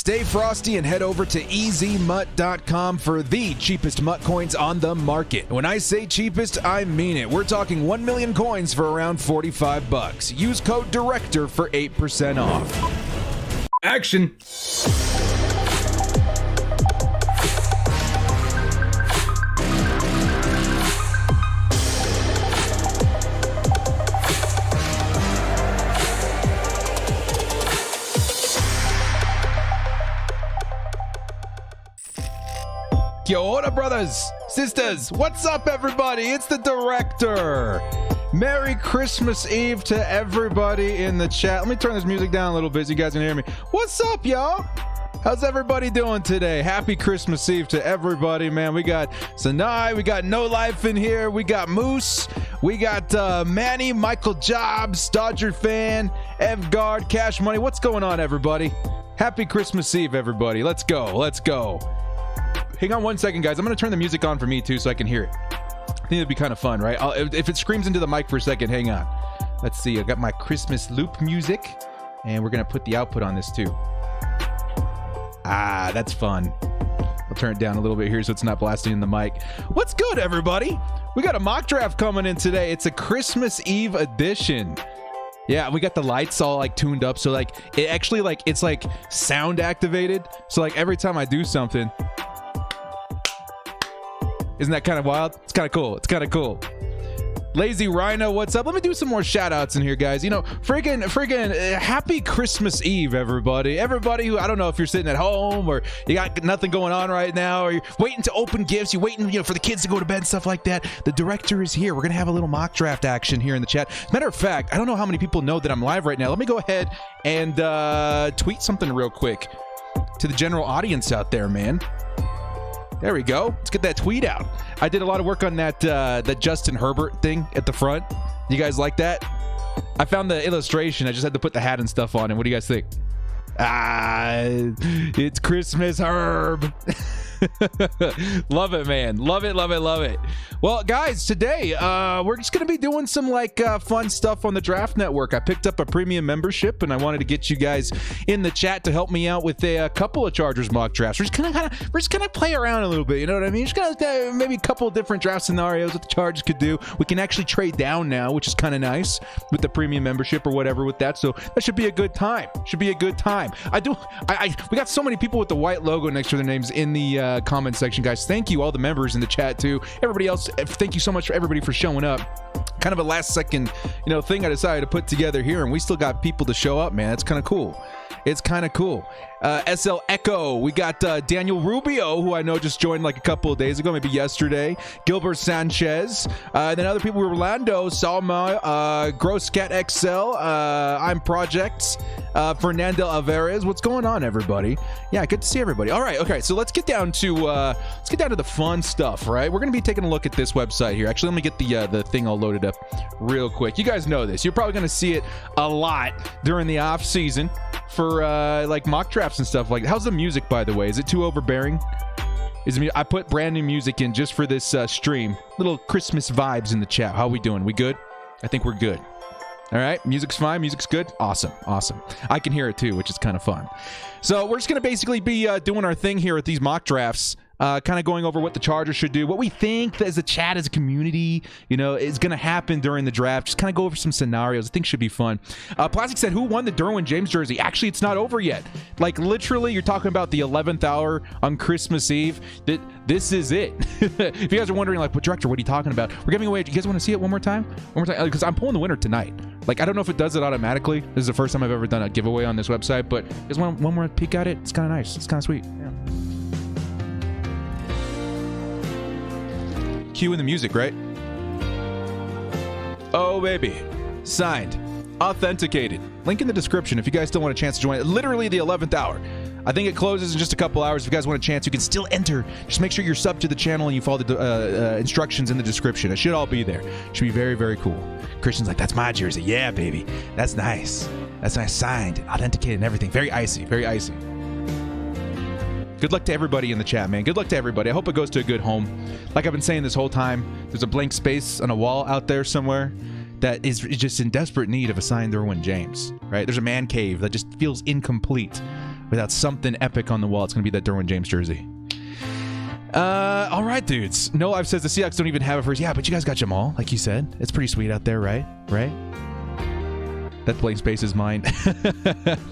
Stay frosty and head over to ezmutt.com for the cheapest mutt coins on the market. When I say cheapest, I mean it. We're talking 1 million coins for around 45 bucks. Use code DIRECTOR for 8% off. Action! Yo, hola, brothers, sisters. What's up, everybody? It's the Director. Merry Christmas Eve to everybody in the chat. Let me turn this music down a little bit so you guys can hear me. What's up, y'all? How's everybody doing today? Happy Christmas Eve to everybody, man. We got Sanai, we got No Life in here, we got Moose, we got Manny, Michael Jobs, Dodger Fan, Evgard, Cash Money. What's going on, everybody? Happy Christmas Eve, everybody. Let's go. Let's go. Hang on one second, guys. I'm going to turn the music on for me, too, so I can hear it. I think it'd be kind of fun, right? If it screams into the mic for a second, hang on. Let's see. I got my Christmas loop music, and we're going to put the output on this, too. Ah, that's fun. I'll turn it down a little bit here so it's not blasting in the mic. What's good, everybody? We got a mock draft coming in today. It's a Christmas Eve edition. Yeah, we got the lights all like tuned up, so like it actually like it's like sound activated. So like every time I do something... Isn't that kind of wild? It's kind of cool. It's kind of cool. Lazy Rhino, what's up? Let me do some more shout outs in here, guys. You know, friggin' happy Christmas Eve, everybody. Everybody who, I don't know if you're sitting at home or you got nothing going on right now or you're waiting to open gifts, you're waiting, for the kids to go to bed and stuff like that. The Director is here. We're going to have a little mock draft action here in the chat. Matter of fact, I don't know how many people know that I'm live right now. Let me go ahead and tweet something real quick to the general audience out there, man. There we go. Let's get that tweet out. I did a lot of work on that Justin Herbert thing at the front. You guys like that? I found the illustration. I just had to put the hat and stuff on it. What do you guys think? Ah, it's Christmas Herb. Love it, man. Love it, love it, love it. Well, guys, today we're just going to be doing some like fun stuff on the Draft Network. I picked up a premium membership and I wanted to get you guys in the chat to help me out with a couple of Chargers mock drafts. We're just gonna play around a little bit, you know what I mean? Just gonna maybe a couple of different draft scenarios that the Chargers could do. We can actually trade down now, which is kind of nice with the premium membership or whatever with that. So that should be a good time. Should be a good time. We got so many people with the white logo next to their names in the comment section, guys. Thank you, all the members in the chat too. Everybody else, thank you so much for everybody for showing up. Kind of a last second, thing I decided to put together here, and we still got people to show up, man. It's kind of cool. It's kind of cool. SL Echo, we got Daniel Rubio, who I know just joined like a couple of days ago, maybe yesterday. Gilbert Sanchez. Then other people were Orlando, Salma, Gross Cat XL, I'm Projects, Fernando Alvarez. What's going on, everybody? Yeah, good to see everybody. All right, okay, so let's get down to the fun stuff, right? We're gonna be taking a look at this website here. Actually, let me get the thing all loaded up real quick. You guys know this. You're probably gonna see it a lot during the off season for like mock drafts and stuff like that. How's the music, by the way? Is it too overbearing? I put brand new music in just for this stream. Little Christmas vibes in the chat. How we doing? We good? I think we're good. All right, music's fine. Music's good. Awesome. I can hear it too, which is kind of fun. So we're just gonna basically be doing our thing here at these mock drafts. Kind of going over what the Chargers should do, what we think as a chat, as a community, is going to happen during the draft. Just kind of go over some scenarios. I think should be fun. Plastic said, who won the Derwin James jersey? Actually, it's not over yet. Like, literally, you're talking about the 11th hour on Christmas Eve. This is it. If you guys are wondering, like, Director, what are you talking about? We're giving away. You guys want to see it one more time? One more time? Because I'm pulling the winner tonight. Like, I don't know if it does it automatically. This is the first time I've ever done a giveaway on this website, but you guys want one more peek at it? It's kind of nice. It's kind of sweet. Yeah. Cue in the music, right? Oh, baby. Signed. Authenticated. Link in the description if you guys still want a chance to join it. Literally the 11th hour. I think it closes in just a couple hours. If you guys want a chance, you can still enter. Just make sure you're subbed to the channel and you follow the instructions in the description. It should all be there. It should be very, very cool. Christian's like, that's my jersey. Yeah, baby. That's nice. That's nice. Signed, authenticated, and everything. Very icy. Very icy. Good luck to everybody in the chat, man. Good luck to everybody. I hope it goes to a good home. Like I've been saying this whole time, there's a blank space on a wall out there somewhere that is just in desperate need of a signed Derwin James, right? There's a man cave that just feels incomplete without something epic on the wall, it's going to be that Derwin James jersey. All right, dudes. No Live says the Seahawks don't even have a first. Yeah, but you guys got Jamal, like you said. It's pretty sweet out there, right? Right? That blank space is mine.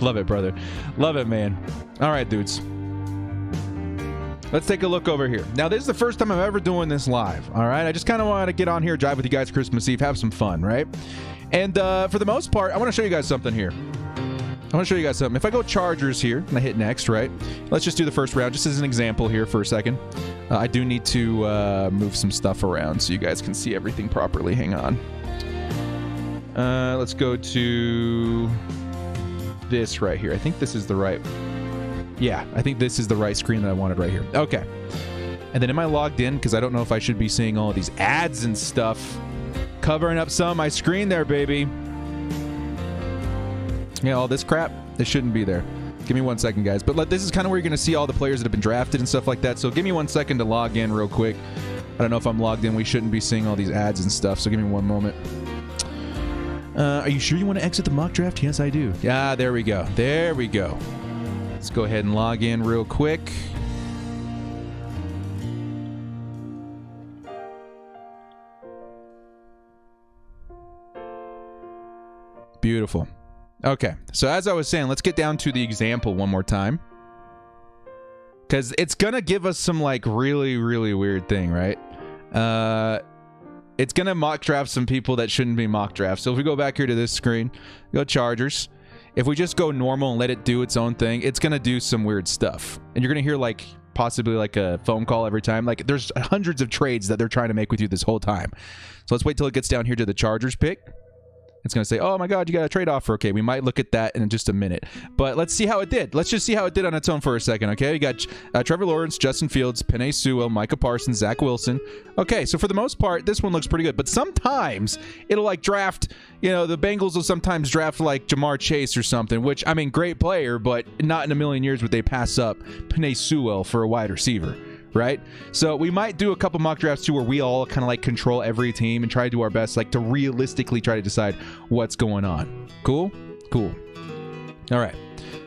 Love it, brother. Love it, man. All right, dudes. Let's take a look over here. Now, this is the first time I'm ever doing this live, all right? I just kind of want to get on here, jive with you guys Christmas Eve, have some fun, right? And for the most part, I want to show you guys something here. I want to show you guys something. If I go Chargers here, and I hit next, right? Let's just do the first round, just as an example here for a second. I do need to move some stuff around so you guys can see everything properly. Hang on. Let's go to this right here. I think this is the right... Yeah, I think this is the right screen that I wanted right here. Okay. And then am I logged in? Because I don't know if I should be seeing all of these ads and stuff covering up some of my screen there, baby. Yeah, all this crap, it shouldn't be there. Give me 1 second, guys. But this is kind of where you're going to see all the players that have been drafted and stuff like that. So give me 1 second to log in real quick. I don't know if I'm logged in. We shouldn't be seeing all these ads and stuff. So give me one moment. Are you sure you want to exit the mock draft? Yes, I do. Yeah, there we go. There we go. Let's go ahead and log in real quick. Beautiful. Okay, so as I was saying, let's get down to the example one more time. Because it's going to give us some, like, really, really weird thing, right? It's going to mock draft some people that shouldn't be mock drafts. So if we go back here to this screen, go Chargers. If we just go normal and let it do its own thing, it's going to do some weird stuff. And you're going to hear, like, possibly like a phone call every time. Like, there's hundreds of trades that they're trying to make with you this whole time. So let's wait till it gets down here to the Chargers pick. It's going to say, oh my God, you got a trade offer. Okay, we might look at that in just a minute. But let's see how it did. Let's just see how it did on its own for a second, okay? We got Trevor Lawrence, Justin Fields, Penei Sewell, Micah Parsons, Zach Wilson. Okay, so for the most part, this one looks pretty good. But sometimes it'll like draft, you know, the Bengals will sometimes draft like Jamar Chase or something, which, I mean, great player, but not in a million years would they pass up Penei Sewell for a wide receiver. Right? So we might do a couple mock drafts too where we all kind of like control every team and try to do our best like to realistically try to decide what's going on. Cool? Cool. All right.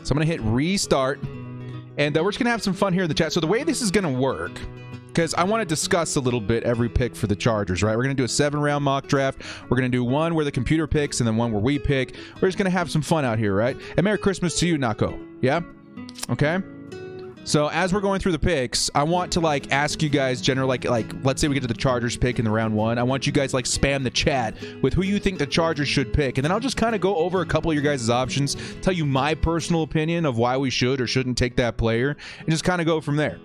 So I'm going to hit restart and we're just going to have some fun here in the chat. So the way this is going to work, because I want to discuss a little bit every pick for the Chargers, right? We're going to do a 7-round mock draft. We're going to do one where the computer picks and then one where we pick. We're just going to have some fun out here, right? And Merry Christmas to you, Nako. Yeah? Okay? So as we're going through the picks, I want to like ask you guys general like let's say we get to the Chargers pick in the round one. I want you guys like spam the chat with who you think the Chargers should pick. And then I'll just kind of go over a couple of your guys' options, tell you my personal opinion of why we should or shouldn't take that player, and just kind of go from there.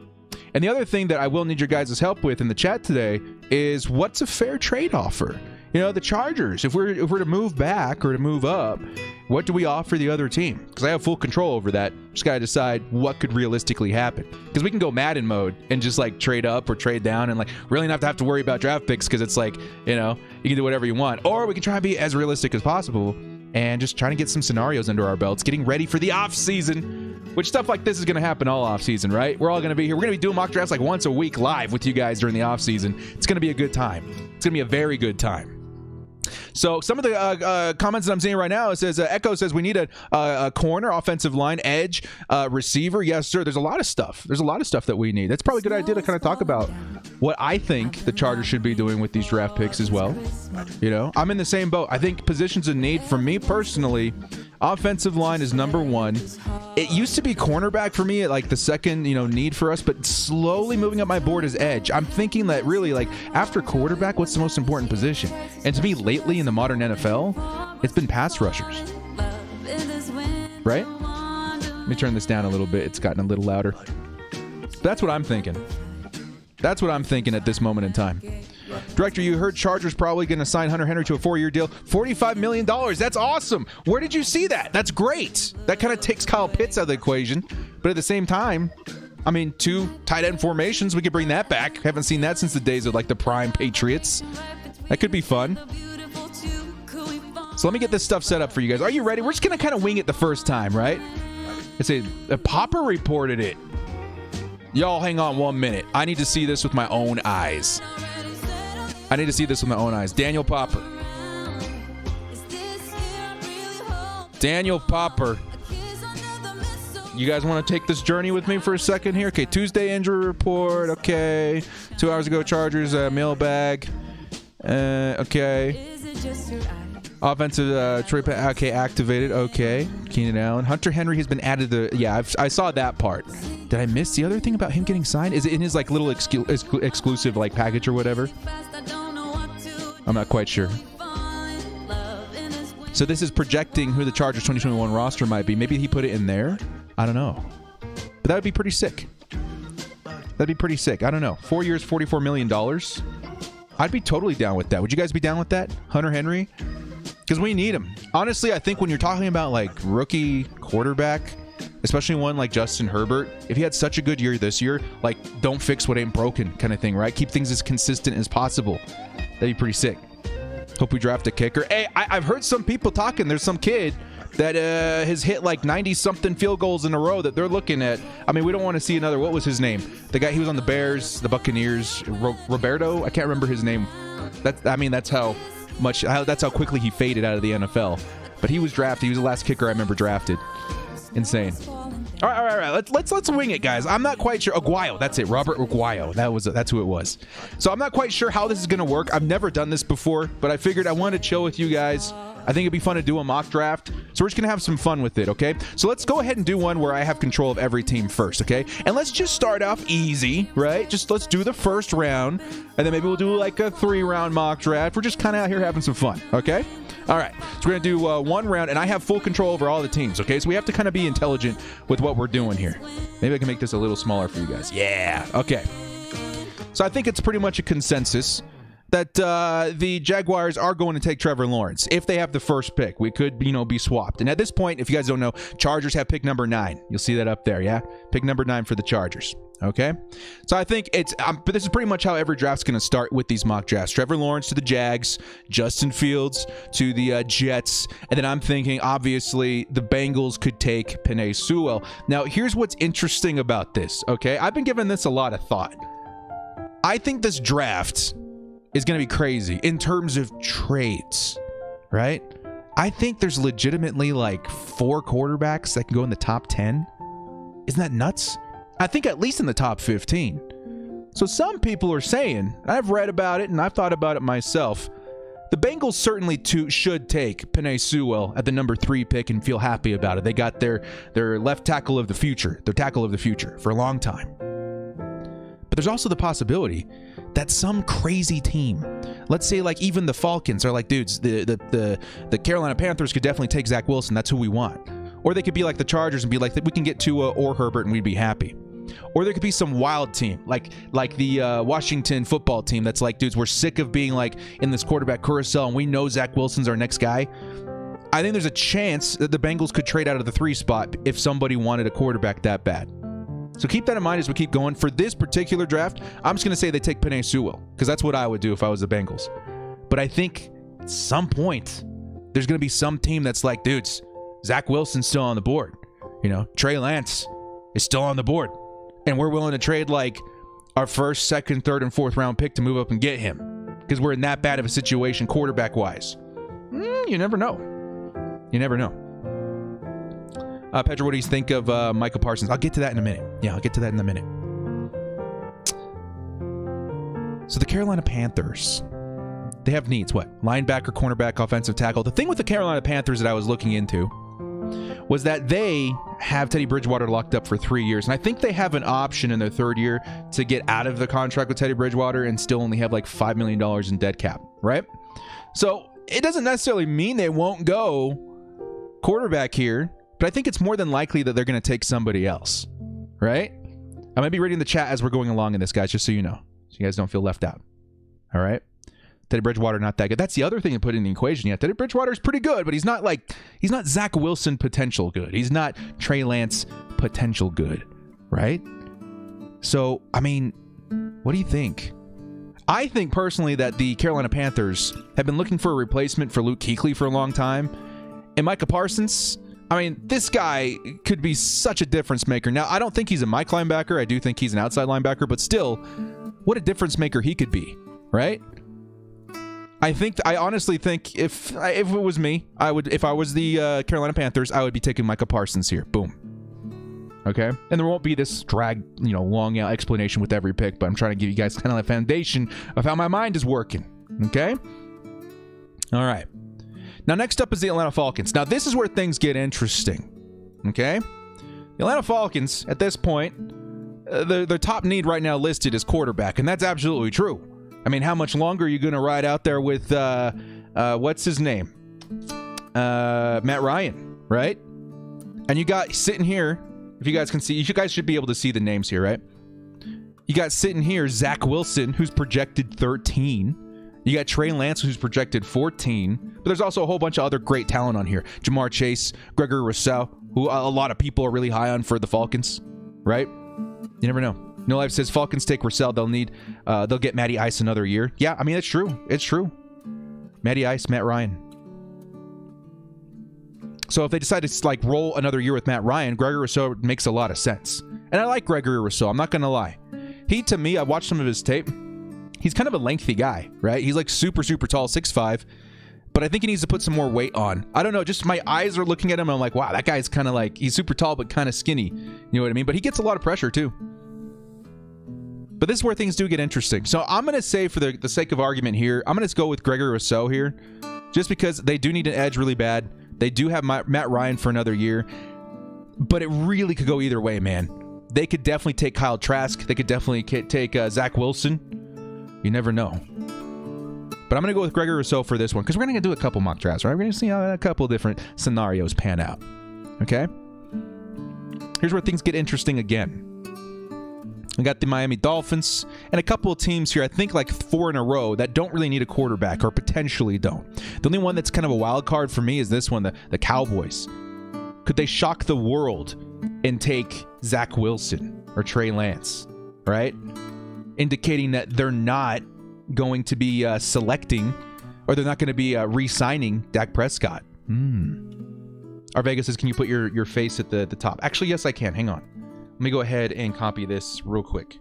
And the other thing that I will need your guys' help with in the chat today is what's a fair trade offer? You know, the Chargers, if we're to move back or to move up, what do we offer the other team? Because I have full control over that. Just got to decide what could realistically happen. Because we can go Madden mode and just like trade up or trade down and like really not have to worry about draft picks because it's like, you know, you can do whatever you want. Or we can try to be as realistic as possible and just trying to get some scenarios under our belts, getting ready for the off season, which stuff like this is going to happen all off season, right? We're all going to be here. We're going to be doing mock drafts like once a week live with you guys during the off season. It's going to be a good time. It's going to be a very good time. So some of the comments that I'm seeing right now, it says Echo says we need a corner, offensive line, edge, receiver. Yes, sir. There's a lot of stuff. There's a lot of stuff that we need. That's probably a good idea to kind of talk about what I think the Chargers should be doing with these draft picks as well. You know, I'm in the same boat. I think positions of need for me personally, offensive line is number one. It used to be cornerback for me at like the second, you know, need for us, but slowly moving up my board is edge. I'm thinking that really like after quarterback, what's the most important position? And to me lately in the modern NFL, it's been pass rushers. Right? Let me turn this down a little bit. It's gotten a little louder. That's what I'm thinking. That's what I'm thinking at this moment in time. Director, you heard Chargers probably going to sign Hunter Henry to a 4-year deal. $45 million. That's awesome. Where did you see that? That's great. That kind of takes Kyle Pitts out of the equation. But at the same time, I mean, 2 tight end formations, we could bring that back. Haven't seen that since the days of like the prime Patriots. That could be fun. So let me get this stuff set up for you guys. Are you ready? We're just going to kind of wing it the first time, right? It's a Popper reported it. Y'all hang on 1 minute. I need to see this with my own eyes. I need to see this with my own eyes. Daniel Popper. Daniel Popper You guys want to take this journey with me for a second here? Okay, Tuesday injury report. Okay. 2 hours ago, Chargers mailbag. Okay. Offensive trip. Okay, activated. Okay. Keenan Allen. Hunter Henry has been added to. Yeah, I saw that part. Did I miss the other thing about him getting signed? Is it in his like little exclusive like package or whatever? I'm not quite sure. So this is projecting who the Chargers 2021 roster might be. Maybe he put it in there. I don't know. But that would be pretty sick. That'd be pretty sick. I don't know. 4 years, $44 million. I'd be totally down with that. Would you guys be down with that? Hunter Henry? Because we need him. Honestly, I think when you're talking about like rookie quarterback, especially one like Justin Herbert, if he had such a good year this year, like don't fix what ain't broken kind of thing, right? Keep things as consistent as possible. That'd be pretty sick. Hope we draft a kicker. Hey, I've heard some people talking. There's some kid that has hit like 90-something field goals in a row that they're looking at. I mean, we don't want to see another. What was his name? The guy, he was on the Bears, the Buccaneers. Roberto? I can't remember his name. That's how quickly he faded out of the NFL. But he was drafted. He was the last kicker I remember drafted. Insane. All right. Let's wing it, guys. I'm not quite sure. Aguayo, that's it. Robert Aguayo. That's who it was. So I'm not quite sure how this is going to work. I've never done this before, but I figured I wanted to chill with you guys. I think it'd be fun to do a mock draft. So we're just going to have some fun with it, okay? So let's go ahead and do one where I have control of every team first, okay? And let's just start off easy, right? Just let's do the first round, and then maybe we'll do like a 3-round mock draft. We're just kind of out here having some fun, okay? All right, so we're going to do one round, and I have full control over all the teams, okay? So we have to kind of be intelligent with what we're doing here. Maybe I can make this a little smaller for you guys. Yeah, okay. So I think it's pretty much a consensus that the Jaguars are going to take Trevor Lawrence. If they have the first pick, we could, be swapped. And at this point, if you guys don't know, Chargers have pick number 9. You'll see that up there, yeah? Pick number 9 for the Chargers, okay? So I think but this is pretty much how every draft's going to start with these mock drafts. Trevor Lawrence to the Jags, Justin Fields to the Jets, and then I'm thinking, obviously, the Bengals could take Penei Sewell. Now, here's what's interesting about this, okay? I've been giving this a lot of thought. I think this draft is going to be crazy in terms of trades, right? I think there's legitimately like 4 quarterbacks that can go in the top 10. Isn't that nuts? I think at least in the top 15. So some people are saying, I've read about it and I've thought about it myself, the Bengals certainly should take Penei Sewell at the number 3 pick and feel happy about it. They got their left tackle of the future, their tackle of the future for a long time. But there's also the possibility that some crazy team, let's say like even the Falcons are like, dudes, the Carolina Panthers could definitely take Zach Wilson. That's who we want. Or they could be like the Chargers and be like, we can get Tua or Herbert and we'd be happy. Or there could be some wild team like the Washington football team that's like, dudes, we're sick of being like in this quarterback carousel and we know Zach Wilson's our next guy. I think there's a chance that the Bengals could trade out of the 3 spot if somebody wanted a quarterback that bad. So keep that in mind as we keep going. For this particular draft, I'm just going to say they take Penei Sewell because that's what I would do if I was the Bengals. But I think at some point, there's going to be some team that's like, dudes, Zach Wilson's still on the board. Trey Lance is still on the board. And we're willing to trade like our 1st, 2nd, 3rd, and 4th round pick to move up and get him because we're in that bad of a situation quarterback-wise. You never know. You never know. Pedro, what do you think of Micah Parsons? I'll get to that in a minute. Yeah, I'll get to that in a minute. So the Carolina Panthers, they have needs. What? Linebacker, cornerback, offensive tackle. The thing with the Carolina Panthers that I was looking into was that they have Teddy Bridgewater locked up for 3 years. And I think they have an option in their 3rd year to get out of the contract with Teddy Bridgewater and still only have like $5 million in dead cap, right? So it doesn't necessarily mean they won't go quarterback here. But I think it's more than likely that they're going to take somebody else, right? I'm going to be reading the chat as we're going along in this, guys, just so you know. So you guys don't feel left out. All right? Teddy Bridgewater, not that good. That's the other thing to put in the equation. Yeah, Teddy Bridgewater is pretty good, but he's not Zach Wilson potential good. He's not Trey Lance potential good, right? So, I mean, what do you think? I think personally that the Carolina Panthers have been looking for a replacement for Luke Kuechly for a long time. And Micah Parsons, I mean, this guy could be such a difference maker. Now, I don't think he's a Mike linebacker. I do think he's an outside linebacker, but still, what a difference maker he could be, right? I honestly think if it was me, if I was the Carolina Panthers, I would be taking Micah Parsons here. Boom. Okay, and there won't be this long explanation with every pick, but I'm trying to give you guys kind of a foundation of how my mind is working. Okay, all right. Now next up is the Atlanta Falcons. Now this is where things get interesting. Okay, the Atlanta Falcons at this point, their top need right now listed is quarterback, and that's absolutely true. I mean, how much longer are you going to ride out there with what's his name, Matt Ryan, right? And you got sitting here. If you guys can see, you guys should be able to see the names here, right? You got sitting here Zach Wilson, who's projected 13. You got Trey Lance, who's projected 14. But there's also a whole bunch of other great talent on here. Jamar Chase, Gregory Rousseau, who a lot of people are really high on for the Falcons, right? You never know. No Life says Falcons take Rousseau. They'll get Matty Ice another year. Yeah, I mean, it's true. It's true. Matty Ice, Matt Ryan. So if they decide to roll another year with Matt Ryan, Gregory Rousseau makes a lot of sense. And I like Gregory Rousseau. I'm not going to lie. To me, I watched some of his tape. He's kind of a lengthy guy, right? He's super, super tall, 6'5". But I think he needs to put some more weight on. I don't know. Just my eyes are looking at him. And I'm like, wow, that guy's kind of he's super tall, but kind of skinny. You know what I mean? But he gets a lot of pressure too. But this is where things do get interesting. So I'm going to say, for the sake of argument here, I'm going to go with Gregory Rousseau here. Just because they do need an edge really bad. They do have Matt Ryan for another year, but it really could go either way, man. They could definitely take Kyle Trask. They could definitely take Zach Wilson. You never know. But I'm going to go with Gregory Rousseau for this one because we're going to do a couple mock drafts, right? We're going to see how a couple different scenarios pan out. Okay? Here's where things get interesting again. We got the Miami Dolphins and a couple of teams here, I think 4 in a row, that don't really need a quarterback or potentially don't. The only one that's kind of a wild card for me is this one, the Cowboys. Could they shock the world and take Zach Wilson or Trey Lance, right? Indicating that they're not going to be selecting, or they're not going to be re-signing Dak Prescott. Arvega says, can you put your face at the top? Actually, yes, I can. Hang on. Let me go ahead and copy this real quick.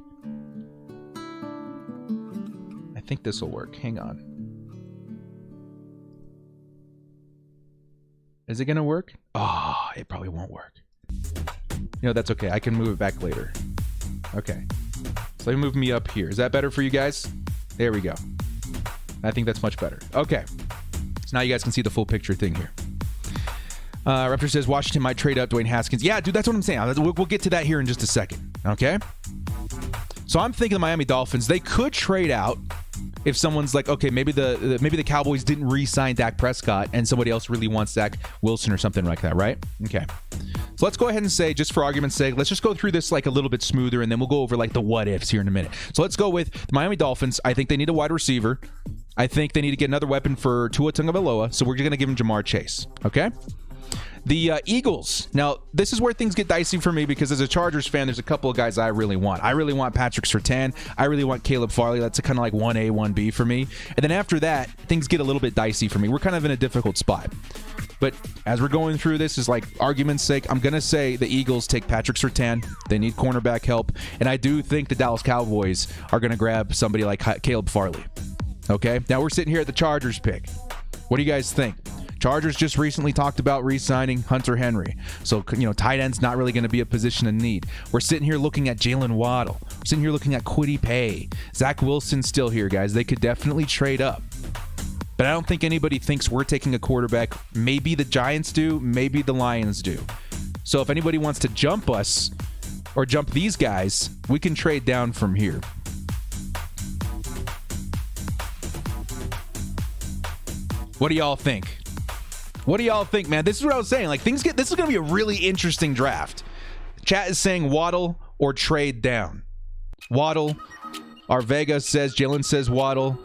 I think this will work. Hang on. Is it going to work? Oh, it probably won't work. That's okay. I can move it back later. Okay. So let me move me up here. Is that better for you guys? There we go. I think that's much better. Okay. So now you guys can see the full picture thing here. Raptor says Washington might trade up Dwayne Haskins. Yeah, dude, that's what I'm saying. We'll get to that here in just a second. Okay? So I'm thinking the Miami Dolphins, they could trade out if someone's like, okay, maybe the Cowboys didn't re-sign Dak Prescott and somebody else really wants Zach Wilson or something like that, right? Okay. So let's go ahead and say, just for argument's sake, let's just go through this a little bit smoother, and then we'll go over the what ifs here in a minute. So let's go with the Miami Dolphins. I think they need a wide receiver. I think they need to get another weapon for Tua Tagovailoa, so we're going to give him Jamar Chase. Okay? The Eagles. Now, this is where things get dicey for me because as a Chargers fan, there's a couple of guys I really want. I really want Patrick Surtain. I really want Caleb Farley. That's kind of 1A, 1B for me. And then after that, things get a little bit dicey for me. We're kind of in a difficult spot. But as we're going through this, is argument's sake, I'm going to say the Eagles take Patrick Surtain. They need cornerback help. And I do think the Dallas Cowboys are going to grab somebody like Caleb Farley. Okay? Now we're sitting here at the Chargers pick. What do you guys think? Chargers just recently talked about re-signing Hunter Henry. So, tight end's not really going to be a position of need. We're sitting here looking at Jaylen Waddle. We're sitting here looking at Kwity Paye. Zach Wilson's still here, guys. They could definitely trade up. But I don't think anybody thinks we're taking a quarterback. Maybe the Giants do. Maybe the Lions do. So if anybody wants to jump us or jump these guys, we can trade down from here. What do y'all think? What do y'all think, man? This is what I was saying. This is going to be a really interesting draft. Chat is saying Waddle or trade down. Waddle. Arvega says, Jaylen says Waddle.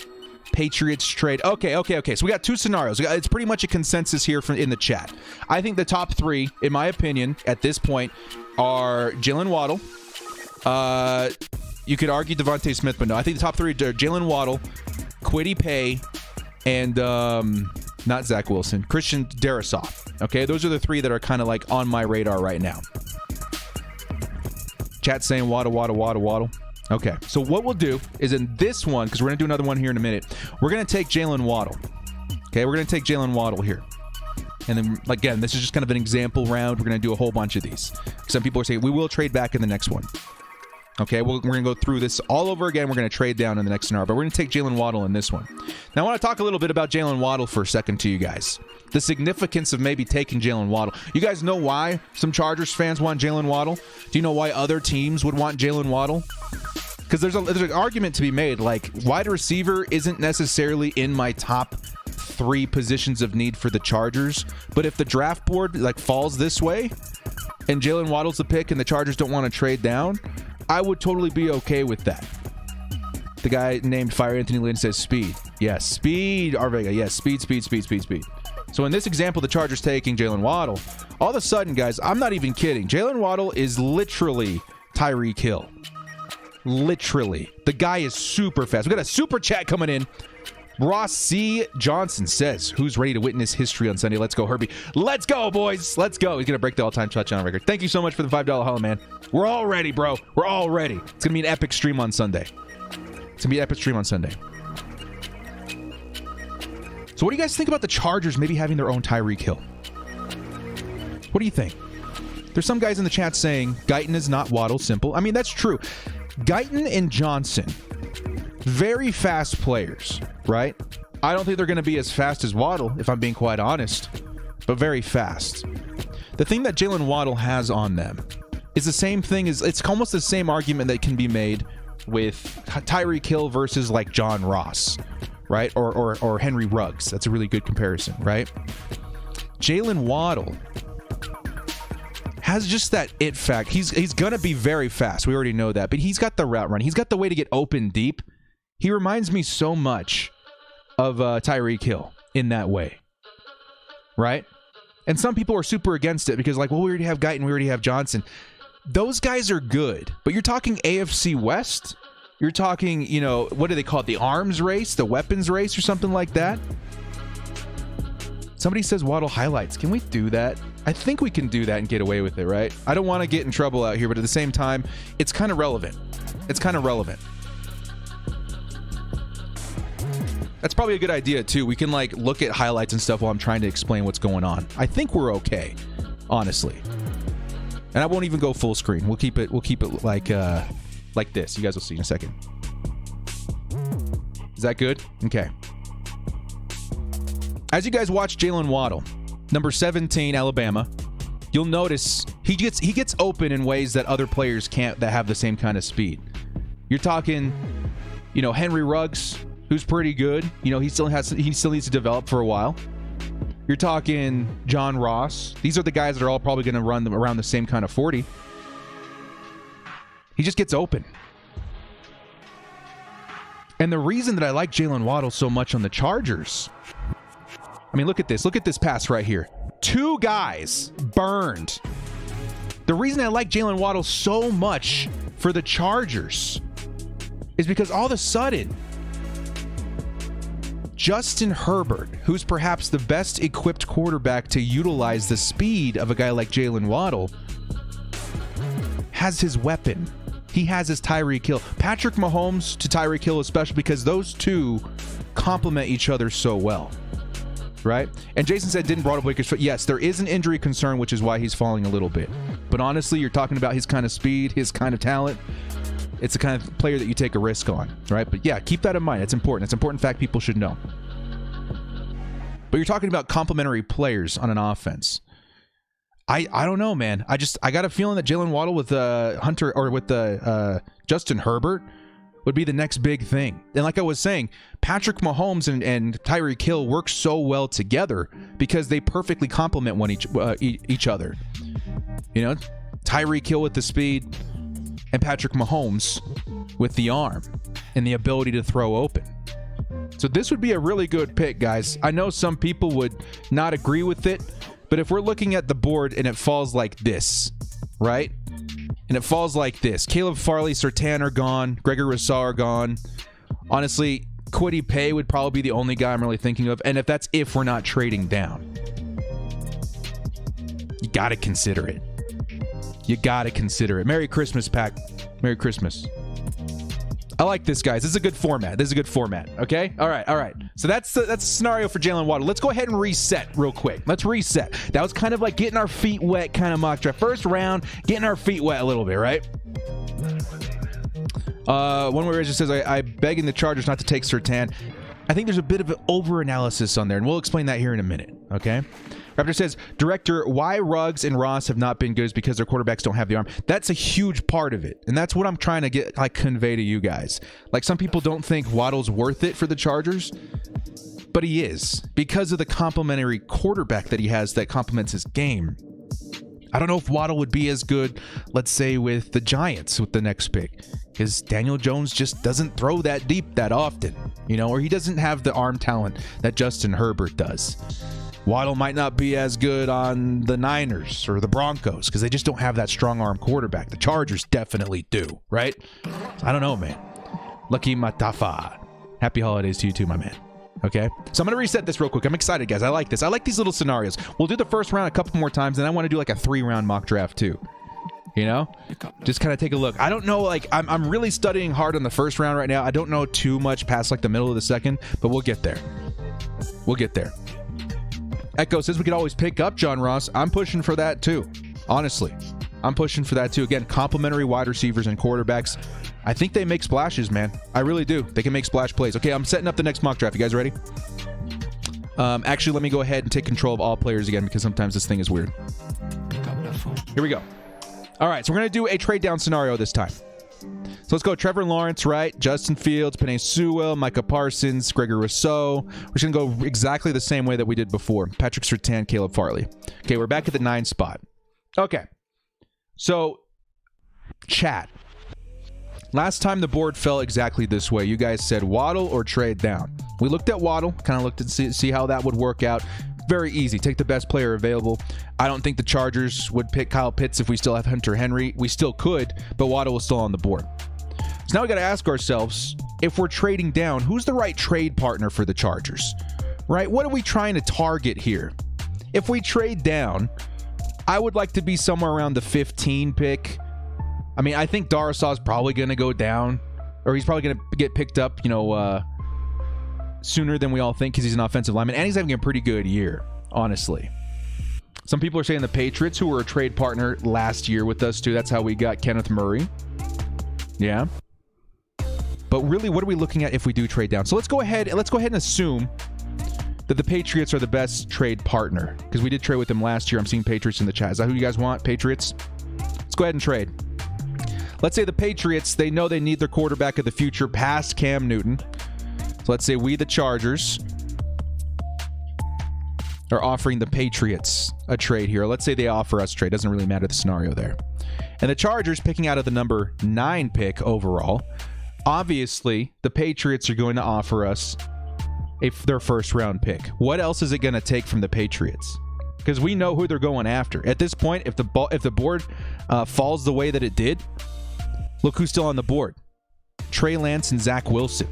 Patriots trade. Okay. So we got two scenarios. It's pretty much a consensus here in the chat. I think the top three, in my opinion, at this point, are Jaylen Waddle. You could argue Devontae Smith, but no. I think the top three are Jaylen Waddle, Kwity Paye, and not Zach Wilson, Christian Darrisaw. Okay, those are the three that are kind of on my radar right now. Chat saying Waddle. Okay, so what we'll do is in this one, because we're going to do another one here in a minute, we're going to take Jaylen Waddle. Okay, we're going to take Jaylen Waddle here. And then, again, this is just kind of an example round. We're going to do a whole bunch of these. Some people are saying we will trade back in the next one. Okay, we're going to go through this all over again. We're going to trade down in the next scenario, but we're going to take Jaylen Waddle in this one. Now, I want to talk a little bit about Jaylen Waddle for a second to you guys. The significance of maybe taking Jaylen Waddle. You guys know why some Chargers fans want Jaylen Waddle? Do you know why other teams would want Jaylen Waddle? Because there's an argument to be made, like, wide receiver isn't necessarily in my top 3 positions of need for the Chargers, but if the draft board like falls this way and Jaylen Waddle's the pick and the Chargers don't want to trade down, I would totally be okay with that. The guy named Fire Anthony Lynn says speed. Yes, speed. Arvega, yes, speed. So in this example, the Chargers taking Jaylen Waddle. All of a sudden, guys, I'm not even kidding. Jaylen Waddle is literally Tyreek Hill. Literally. The guy is super fast. We got a super chat coming in. Ross C. Johnson says, who's ready to witness history on Sunday? Let's go, Herbie. Let's go, boys. Let's go. He's going to break the all-time touchdown record. Thank you so much for the $5 holla, man. We're all ready, bro. We're all ready. It's going to be an epic stream on Sunday. So what do you guys think about the Chargers maybe having their own Tyreek Hill? What do you think? There's some guys in the chat saying Guyton is not Waddle. Simple. I mean, that's true. Guyton and Johnson, very fast players, right? I don't think they're going to be as fast as Waddle, if I'm being quite honest, but very fast. The thing that Jaylen Waddle has on them is the same thing as, it's almost the same argument that can be made with Tyreek Hill versus like John Ross, right? Or Henry Ruggs. That's a really good comparison, right? Jaylen Waddle has just that it fact. He's going to be very fast. We already know that, but he's got the route run. He's got the way to get open deep. He reminds me so much of Tyreek Hill in that way, right? And some people are super against it because like, well, we already have Guyton, we already have Johnson. Those guys are good, but you're talking AFC West. You're talking, you know, what do they call it? The arms race, the weapons race or something like that. Somebody says Waddle highlights. Can we do that? I think we can do that and get away with it, right? I don't want to get in trouble out here, but at the same time, it's kind of relevant. It's kind of relevant. That's probably a good idea too. We can like look at highlights and stuff while I'm trying to explain what's going on. I think we're okay, honestly. And I won't even go full screen. We'll keep it like this. You guys will see in a second. Is that good? Okay. As you guys watch Jaylen Waddle, number 17, Alabama, you'll notice he gets open in ways that other players can't that have the same kind of speed. You're talking, you know, Henry Ruggs, who's pretty good. You know, he still needs to develop for a while. You're talking John Ross. These are the guys that are all probably going to run them around the same kind of 40. He just gets open. And the reason that I like Jaylen Waddle so much on the Chargers, I mean, look at this. Look at this pass right here. 2 guys burned. The reason I like Jaylen Waddle so much for the Chargers is because all of a sudden, Justin Herbert, who's perhaps the best equipped quarterback to utilize the speed of a guy like Jaylen Waddle, has his weapon. He has his Tyreek Hill. Patrick Mahomes to Tyreek Hill, especially because those two complement each other so well, right? And Jason said didn't brought up Waker's foot. Yes, there is an injury concern, which is why he's falling a little bit. But honestly, you're talking about his kind of speed, his kind of talent. It's the kind of player that you take a risk on, right? But yeah, keep that in mind. It's important. It's an important fact people should know. But you're talking about complementary players on an offense. I don't know, man. I got a feeling that Jaylen Waddle with Hunter or with Justin Herbert would be the next big thing. And like I was saying, Patrick Mahomes and Tyreek Hill work so well together because they perfectly complement each other. You know, Tyreek Hill with the speed and Patrick Mahomes with the arm and the ability to throw open. So this would be a really good pick, guys. I know some people would not agree with it, but if we're looking at the board and it falls like this, right? And it falls like this. Caleb Farley, Surtain are gone. Gregory Rousseau are gone. Honestly, Kwity Paye would probably be the only guy I'm really thinking of. And if we're not trading down. You got to consider it. You got to consider it. Merry Christmas, Pack. Merry Christmas. I like this, guys. This is a good format. Okay? All right. So that's the scenario for Jaylen Waddle. Let's go ahead and reset real quick. Let's reset. That was kind of like getting our feet wet kind of mock draft. First round, getting our feet wet a little bit, right? One where it just says, I begging the Chargers not to take Surtain. I think there's a bit of an over-analysis on there, and we'll explain that here in a minute, okay? Raptor says, Director, why Ruggs and Ross have not been good is because their quarterbacks don't have the arm. That's a huge part of it, and that's what I'm trying to convey to you guys. Like, some people don't think Waddle's worth it for the Chargers, but he is, because of the complementary quarterback that he has that complements his game. I don't know if Waddle would be as good, let's say, with the Giants with the next pick, because Daniel Jones just doesn't throw that deep that often, or he doesn't have the arm talent that Justin Herbert does. Waddle might not be as good on the Niners or the Broncos because they just don't have that strong arm quarterback. The Chargers definitely do, right? I don't know, man. Lucky Matafa. Happy holidays to you too, my man. Okay, so I'm going to reset this real quick. I'm excited, guys. I like this. I like these little scenarios. We'll do the first round a couple more times, and I want to do like a 3-round mock draft too. Just kind of take a look. I don't know, like, I'm really studying hard on the first round right now. I don't know too much past like the middle of the second, but we'll get there. We'll get there. Echo says we could always pick up John Ross. I'm pushing for that too. Honestly, I'm pushing for that too. Again, complimentary wide receivers and quarterbacks. I think they make splashes, man. I really do. They can make splash plays. Okay, I'm setting up the next mock draft. You guys ready? Actually, let me go ahead and take control of all players again because sometimes this thing is weird. Here we go. All right, so we're going to do a trade down scenario this time. So let's go Trevor Lawrence, right? Justin Fields, Penei Sewell, Micah Parsons, Gregory Rousseau. We're just going to go exactly the same way that we did before. Patrick Surtain, Caleb Farley. Okay, we're back at the 9 spot. Okay. So, chat. Last time the board fell exactly this way. You guys said Waddle or trade down. We looked at Waddle, kind of looked at see how that would work out. Very easy. Take the best player available. I don't think the Chargers would pick Kyle Pitts if we still have Hunter Henry. We still could, but Waddle was still on the board. So now we got to ask ourselves, if we're trading down, who's the right trade partner for the Chargers? Right? What are we trying to target here? If we trade down, I would like to be somewhere around the 15 pick. I mean, I think Darasaw's probably going to go down, or he's probably going to get picked up, sooner than we all think because he's an offensive lineman, and he's having a pretty good year, honestly. Some people are saying the Patriots, who were a trade partner last year with us too. That's how we got Kenneth Murray. Yeah. But really, what are we looking at if we do trade down? So let's go ahead and assume that the Patriots are the best trade partner because we did trade with them last year. I'm seeing Patriots in the chat. Is that who you guys want? Patriots? Let's go ahead and trade. Let's say the Patriots, they know they need their quarterback of the future past Cam Newton. So let's say we, the Chargers, are offering the Patriots a trade here. Let's say they offer us a trade. Doesn't really matter the scenario there. And the Chargers picking out of the number 9 pick overall. Obviously, the Patriots are going to offer us their first round pick. What else is it going to take from the Patriots? Because we know who they're going after. At this point, if the board falls the way that it did, look who's still on the board. Trey Lance and Zach Wilson.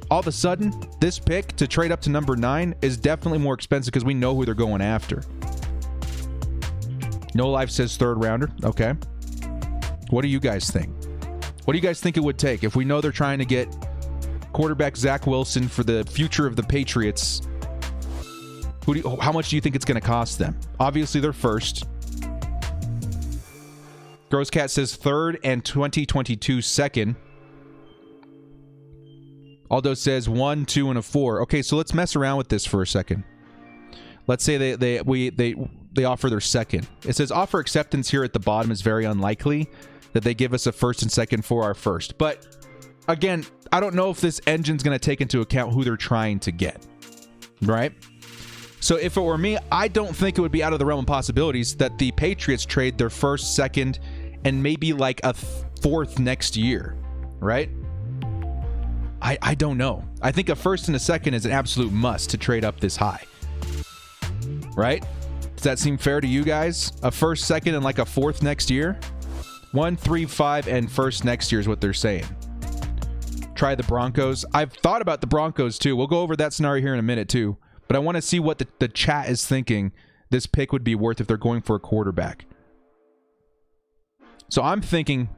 All of a sudden, this pick to trade up to number 9 is definitely more expensive because we know who they're going after. No Life says 3rd rounder. Okay. What do you guys think? What do you guys think it would take if we know they're trying to get quarterback Zach Wilson for the future of the Patriots? How much do you think it's going to cost them? Obviously, they're first. Gross Cat says 3rd and 2022 second. Aldo says 1, 2, and a 4. Okay, so let's mess around with this for a second. Let's say they offer their second. It says offer acceptance here at the bottom is very unlikely that they give us a 1st and 2nd for our 1st. But again, I don't know if this engine's going to take into account who they're trying to get, right? So if it were me, I don't think it would be out of the realm of possibilities that the Patriots trade their 1st, 2nd, and maybe like a 4th next year, right? I don't know. I think a 1st and a 2nd is an absolute must to trade up this high, right? Does that seem fair to you guys? A 1st, 2nd, and like a 4th next year? 1, 3, 5, and 1st next year is what they're saying. Try the Broncos. I've thought about the Broncos too. We'll go over that scenario here in a minute too. But I want to see what the chat is thinking this pick would be worth if they're going for a quarterback. So I'm thinking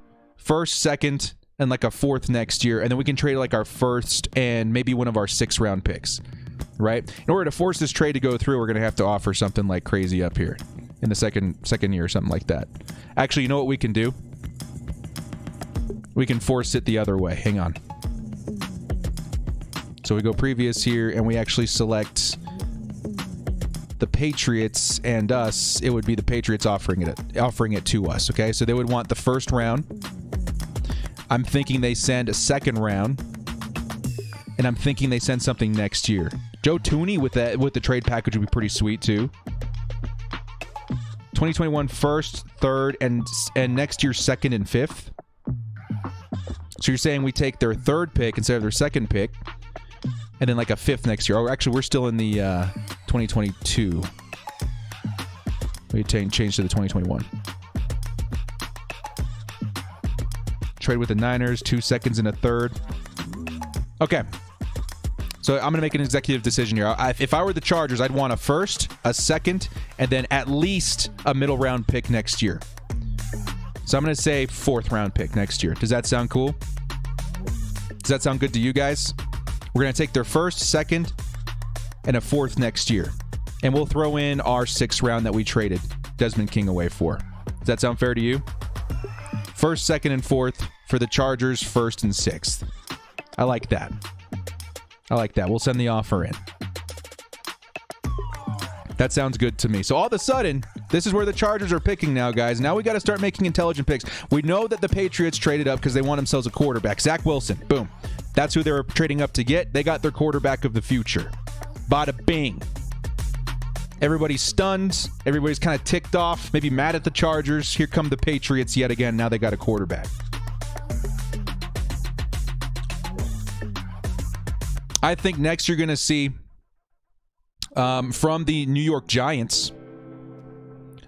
1st, 2nd, and like a 4th next year, and then we can trade like our 1st and maybe one of our 6th-round picks, right? In order to force this trade to go through, we're going to have to offer something like crazy up here in the second year or something like that. Actually, you know what we can do? We can force it the other way. Hang on. So we go previous here, and we actually select the Patriots and us. It would be the Patriots offering it to us, okay? So they would want the 1st round. I'm thinking they send a 2nd round, and I'm thinking they send something next year. Joe Tooney with the trade package would be pretty sweet too. 2021 1st, 3rd, and next year 2nd and 5th. So you're saying we take their 3rd pick instead of their 2nd pick, and then like a 5th next year. Oh, actually, we're still in the 2022. We change to the 2021. Trade with the Niners, 2 seconds and a 3rd. Okay. So I'm going to make an executive decision here. If I were the Chargers, I'd want a 1st, a 2nd, and then at least a middle round pick next year. So I'm going to say 4th round pick next year. Does that sound cool? Does that sound good to you guys? We're going to take their 1st, 2nd, and a 4th next year. And we'll throw in our 6th round that we traded Desmond King away for. Does that sound fair to you? 1st, 2nd, and 4th for the Chargers, 1st and 6th. I like that. I like that. We'll send the offer in. That sounds good to me. So all of a sudden, this is where the Chargers are picking now, guys. Now we got to start making intelligent picks. We know that the Patriots traded up because they want themselves a quarterback. Zach Wilson. Boom. That's who they were trading up to get. They got their quarterback of the future. Bada bing. Everybody's stunned. Everybody's kind of ticked off. Maybe mad at the Chargers. Here come the Patriots yet again. Now they got a quarterback. I think next you're going to see from the New York Giants.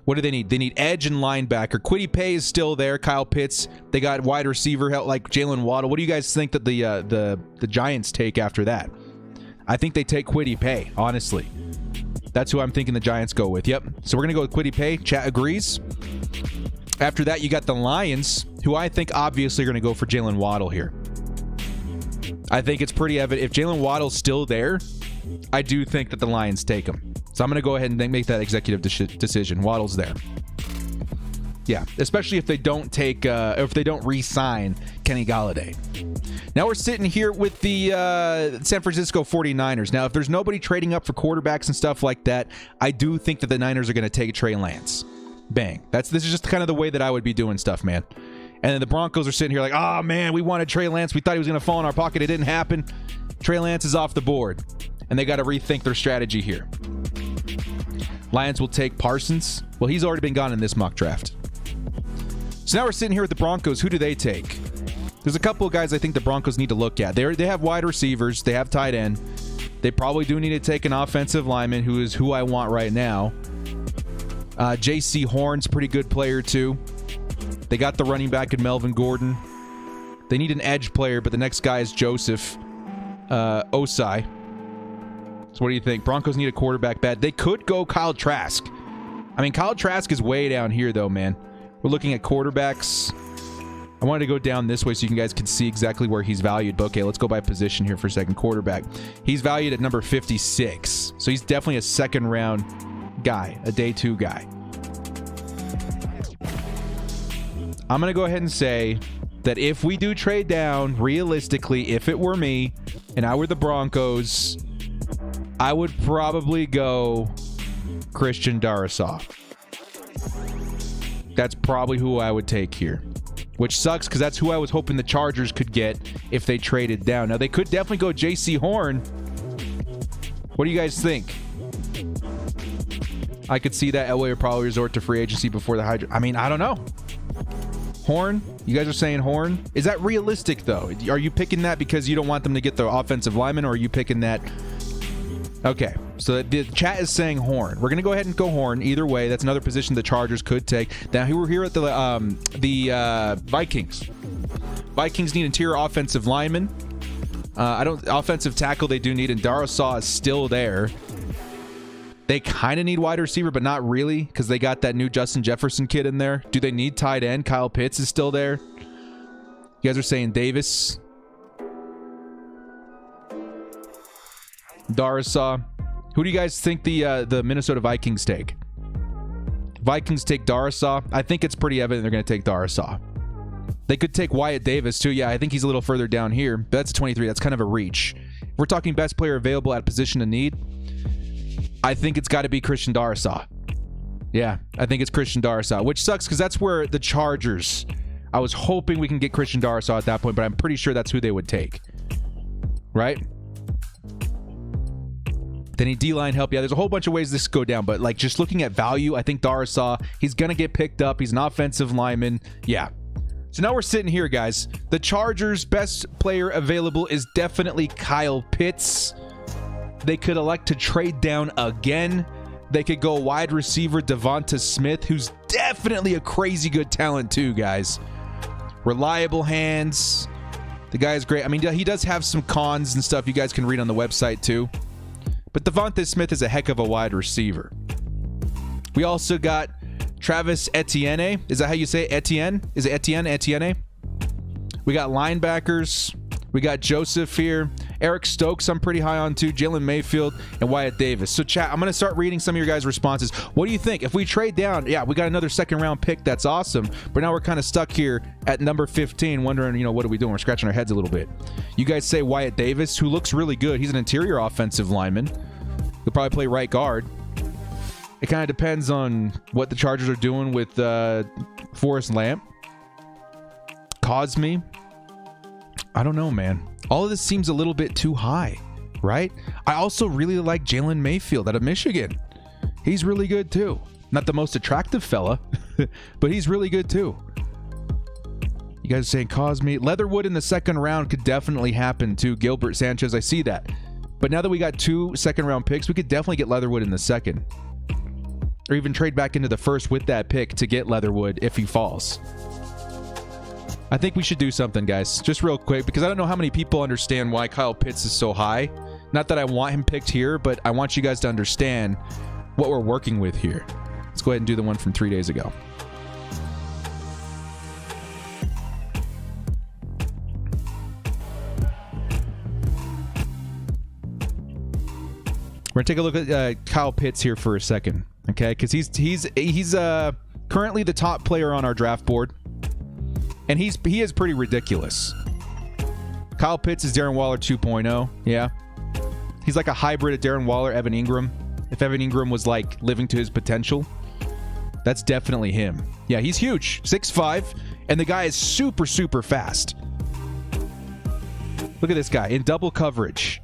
What do they need? They need edge and linebacker. Kwity Paye is still there. Kyle Pitts. They got wide receiver help like Jaylen Waddle. What do you guys think that the Giants take after that? I think they take Kwity Paye, honestly. That's who I'm thinking the Giants go with. Yep. So we're going to go with Kwity Paye. Chat agrees. After that, you got the Lions, who I think obviously are going to go for Jaylen Waddle here. I think it's pretty evident. If Jaylen Waddle's still there, I do think that the Lions take him. So I'm going to go ahead and make that executive decision. Waddle's there. Yeah, especially if they don't take, if they don't re-sign Kenny Golladay. Now we're sitting here with the San Francisco 49ers. Now, if there's nobody trading up for quarterbacks and stuff like that, I do think that the Niners are going to take Trey Lance. Bang. This is just kind of the way that I would be doing stuff, man. And then the Broncos are sitting here like, oh, man, we wanted Trey Lance. We thought he was going to fall in our pocket. It didn't happen. Trey Lance is off the board. And they got to rethink their strategy here. Lions will take Parsons. Well, he's already been gone in this mock draft. So now we're sitting here with the Broncos. Who do they take? There's a couple of guys I think the Broncos need to look at. They have wide receivers. They have tight end. They probably do need to take an offensive lineman, who I want right now. J.C. Horn's a pretty good player, too. They got the running back in Melvin Gordon. They need an edge player, but the next guy is Joseph Osai. So what do you think? Broncos need a quarterback bad. They could go Kyle Trask. I mean, Kyle Trask is way down here, though, man. We're looking at quarterbacks. I wanted to go down this way so you guys can see exactly where he's valued. But okay, let's go by position here for a second. Quarterback. He's valued at number 56. So he's definitely a second-round guy, a day two guy. I'm going to go ahead and say that if we do trade down, realistically, if it were me and I were the Broncos, I would probably go Christian Darrisaw. That's probably who I would take here. Which sucks because that's who I was hoping the Chargers could get if they traded down. Now, they could definitely go J.C. Horn. What do you guys think? I could see that Elway would probably resort to free agency before the Hydra. I mean, I don't know. Horn? You guys are saying Horn? Is that realistic, though? Are you picking that because you don't want them to get the offensive lineman, or are you picking that? Okay, so the chat is saying Horn. We're going to go ahead and go Horn. Either way, that's another position the Chargers could take. Now, we're here at the Vikings. Vikings need interior offensive lineman. Offensive tackle they do need, and Darrisaw is still there. They kind of need wide receiver, but not really, because they got that new Justin Jefferson kid in there. Do they need tight end? Kyle Pitts is still there. You guys are saying Davis. Darasaw. Who do you guys think the Minnesota Vikings take? Vikings take Darasaw. I think it's pretty evident they're going to take Darasaw. They could take Wyatt Davis too. Yeah, I think he's a little further down here. But that's 23. That's kind of a reach. If we're talking best player available at a position of need, I think it's got to be Christian Darasaw. Yeah, I think it's Christian Darasaw, which sucks because that's where the Chargers... I was hoping we can get Christian Darasaw at that point, but I'm pretty sure that's who they would take. Right? They need D-line help. Yeah, there's a whole bunch of ways this could go down, but like just looking at value, I think Darasaw, he's going to get picked up. He's an offensive lineman. Yeah. So now we're sitting here, guys. The Chargers' best player available is definitely Kyle Pitts. They could elect to trade down again. They could go wide receiver Devonta Smith, who's definitely a crazy good talent too, guys. Reliable hands. The guy is great. I mean, he does have some cons and stuff you guys can read on the website too. But Devonta Smith is a heck of a wide receiver. We also got Travis Etienne. Is that how you say it? Etienne? Is it Etienne? Etienne? We got linebackers. We got Joseph here. Eric Stokes, I'm pretty high on too. Jaylen Mayfield and Wyatt Davis. So chat, I'm going to start reading some of your guys' responses. What do you think? If we trade down, yeah, we got another second round pick. That's awesome. But now we're kind of stuck here at number 15, wondering, what are we doing? We're scratching our heads a little bit. You guys say Wyatt Davis, who looks really good. He's an interior offensive lineman. He'll probably play right guard. It kind of depends on what the Chargers are doing with Forrest Lamp. Cosme. I don't know, man. All of this seems a little bit too high, right? I also really like Jaylen Mayfield out of Michigan. He's really good too. Not the most attractive fella, but he's really good too. You guys are saying Cosme. Leatherwood in the second round could definitely happen too. Gilbert Sanchez, I see that. But now that we got 2 second-round picks, we could definitely get Leatherwood in the second. Or even trade back into the first with that pick to get Leatherwood if he falls. I think we should do something, guys. Just real quick, because I don't know how many people understand why Kyle Pitts is so high. Not that I want him picked here, but I want you guys to understand what we're working with here. Let's go ahead and do the one from 3 days ago. We're going to take a look at Kyle Pitts here for a second, okay? Because he's currently the top player on our draft board. And he is pretty ridiculous. Kyle Pitts is Darren Waller 2.0. Yeah. He's like a hybrid of Darren Waller, Evan Ingram. If Evan Ingram was like living to his potential, that's definitely him. Yeah, he's huge. 6'5", and the guy is super, super fast. Look at this guy in double coverage.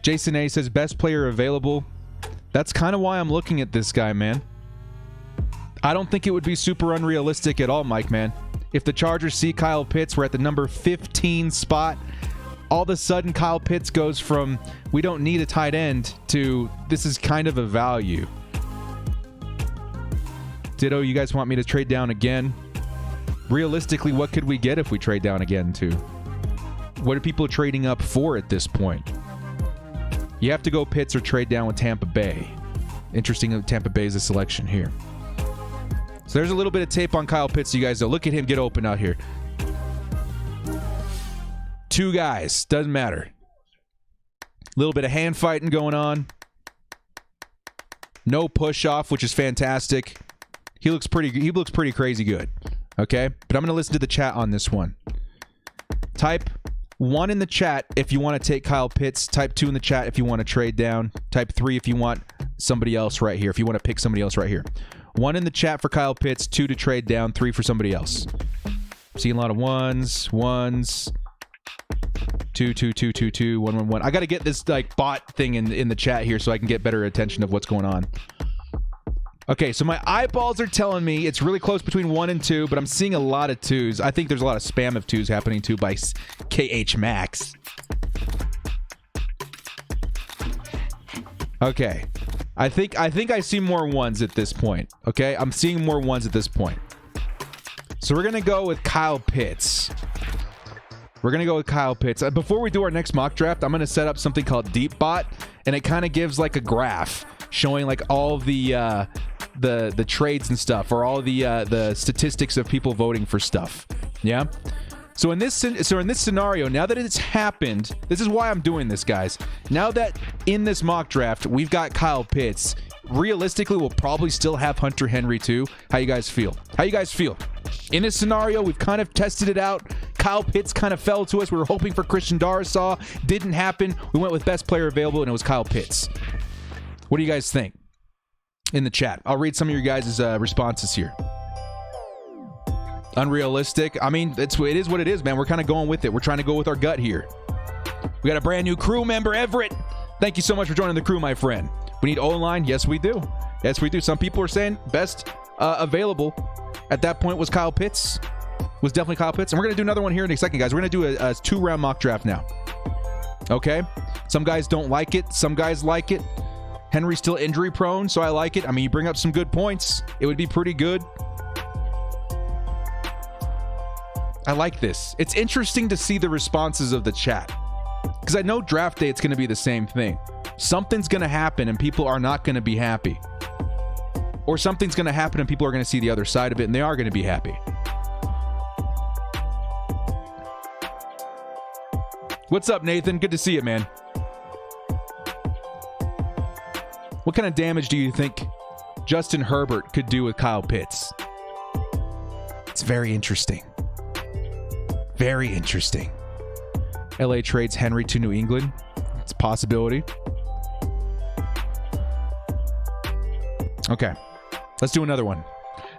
Jason A says best player available. That's kind of why I'm looking at this guy, man. I don't think it would be super unrealistic at all, Mike, man. If the Chargers see Kyle Pitts, we're at the number 15 spot. All of a sudden, Kyle Pitts goes from we don't need a tight end to this is kind of a value. Ditto, you guys want me to trade down again? Realistically, what could we get if we trade down again to? What are people trading up for at this point? You have to go Pitts or trade down with Tampa Bay. Interesting that Tampa Bay is a selection here. So there's a little bit of tape on Kyle Pitts, you guys, though. Look at him get open out here. 2 guys. Doesn't matter. A little bit of hand fighting going on. No push off, which is fantastic. He looks pretty crazy good. Okay? But I'm going to listen to the chat on this one. Type 1 in the chat if you want to take Kyle Pitts. Type 2 in the chat if you want to trade down. Type 3 if you want somebody else right here. If you want to pick somebody else right here. 1 in the chat for Kyle Pitts. 2 to trade down. 3 for somebody else. Seeing a lot of ones. 2, 2, 2, 2, 2, 1, 1, 1. I got to get this like bot thing in the chat here so I can get better attention of what's going on. Okay, so my eyeballs are telling me it's really close between 1 and 2, but I'm seeing a lot of 2s. I think there's a lot of spam of 2s happening too by KH Max. Okay. I think I see more 1s at this point. Okay? I'm seeing more 1s at this point. So we're going to go with Kyle Pitts. Before we do our next mock draft, I'm going to set up something called DeepBot, and it kind of gives like a graph showing like all the trades and stuff, or all the statistics of people voting for stuff. Yeah. So in this scenario, now that it's happened, this is why I'm doing this, guys. Now that in this mock draft we've got Kyle Pitts, realistically we'll probably still have Hunter Henry too. How you guys feel? How you guys feel? In this scenario, we've kind of tested it out. Kyle Pitts kind of fell to us. We were hoping for Christian Darrisaw. Didn't happen. We went with best player available, and it was Kyle Pitts. What do you guys think? In the chat, I'll read some of your guys' responses here. Unrealistic. I mean, it is what it is, man. We're kind of going with it. We're trying to go with our gut here. We got a brand new crew member, Everett. Thank you so much for joining the crew, my friend. We need O-line. Yes, we do. Yes, we do. Some people are saying best available at that point was Kyle Pitts. Was definitely Kyle Pitts. And we're going to do another one here in a second, guys. We're going to do a 2-round mock draft now. Okay? Some guys don't like it. Some guys like it. Henry's still injury prone, so I like it. I mean, you bring up some good points. It would be pretty good. I like this. It's interesting to see the responses of the chat, because I know draft day it's going to be the same thing. Something's going to happen and people are not going to be happy. Or something's going to happen and people are going to see the other side of it and they are going to be happy. What's up, Nathan? Good to see you, man. What kind of damage do you think Justin Herbert could do with Kyle Pitts? It's very interesting. Very interesting. LA trades Henry to New England. It's a possibility. Okay. Let's do another one.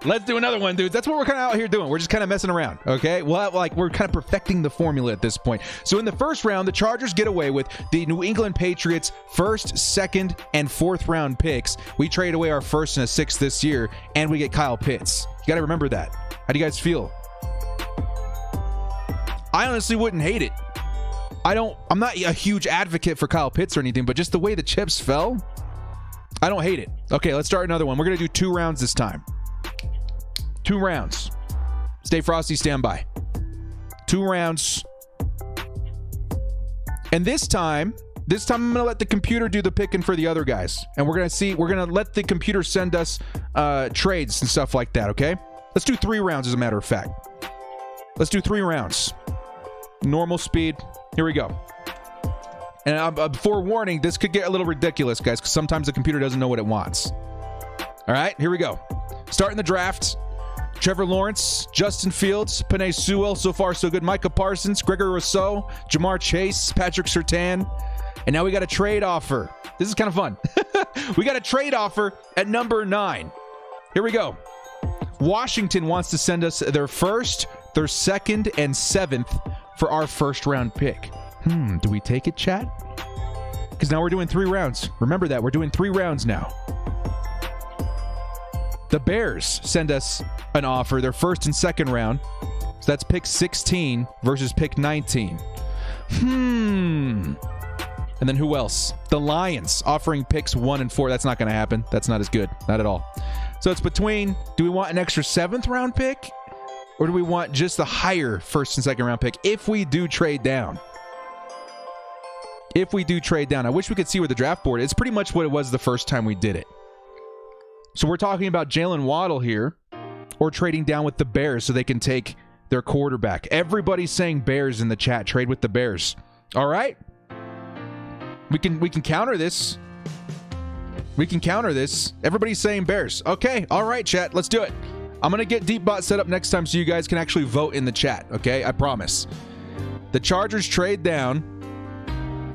Let's do another one, dude. That's what we're kind of out here doing. We're just kind of messing around, okay? Well, like, we're kind of perfecting the formula at this point. So in the first round, the Chargers get away with the New England Patriots' first, second, and fourth round picks. We trade away our first and a sixth this year, and we get Kyle Pitts. You got to remember that. How do you guys feel? I honestly wouldn't hate it. I'm not a huge advocate for Kyle Pitts or anything, but just the way the chips fell, I don't hate it. Okay, let's start another one. We're going to do 2 rounds this time. 2 rounds. Stay frosty, stand by. 2 rounds. And this time I'm going to let the computer do the picking for the other guys. And we're going to let the computer send us trades and stuff like that, okay? Let's do 3 rounds as a matter of fact. Let's do 3 rounds. Normal speed. Here we go. And forewarning, this could get a little ridiculous, guys, because sometimes the computer doesn't know what it wants. All right, here we go. Starting the draft. Trevor Lawrence, Justin Fields, Penei Sewell, so far so good. Micah Parsons, Gregory Rousseau, Jamar Chase, Patrick Surtain. And now we got a trade offer. This is kind of fun. We got a trade offer at number 9. Here we go. Washington wants to send us their first, their second, and 7th for our first round pick. Do we take it, chat? Because now we're doing 3 rounds. Remember that. We're doing 3 rounds now. The Bears send us an offer, their first and second round. So that's pick 16 versus pick 19. And then who else? The Lions offering picks 1 and 4. That's not going to happen. That's not as good. Not at all. So it's between, do we want an extra 7th round pick? Or do we want just the higher first and second round pick if we do trade down? If we do trade down. I wish we could see where the draft board is. It's pretty much what it was the first time we did it. So we're talking about Jaylen Waddle here, or trading down with the Bears so they can take their quarterback. Everybody's saying Bears in the chat. Trade with the Bears. All right. We can counter this. We can counter this. Everybody's saying Bears. Okay. All right, chat. Let's do it. I'm going to get DeepBot set up next time so you guys can actually vote in the chat. Okay. I promise. The Chargers trade down.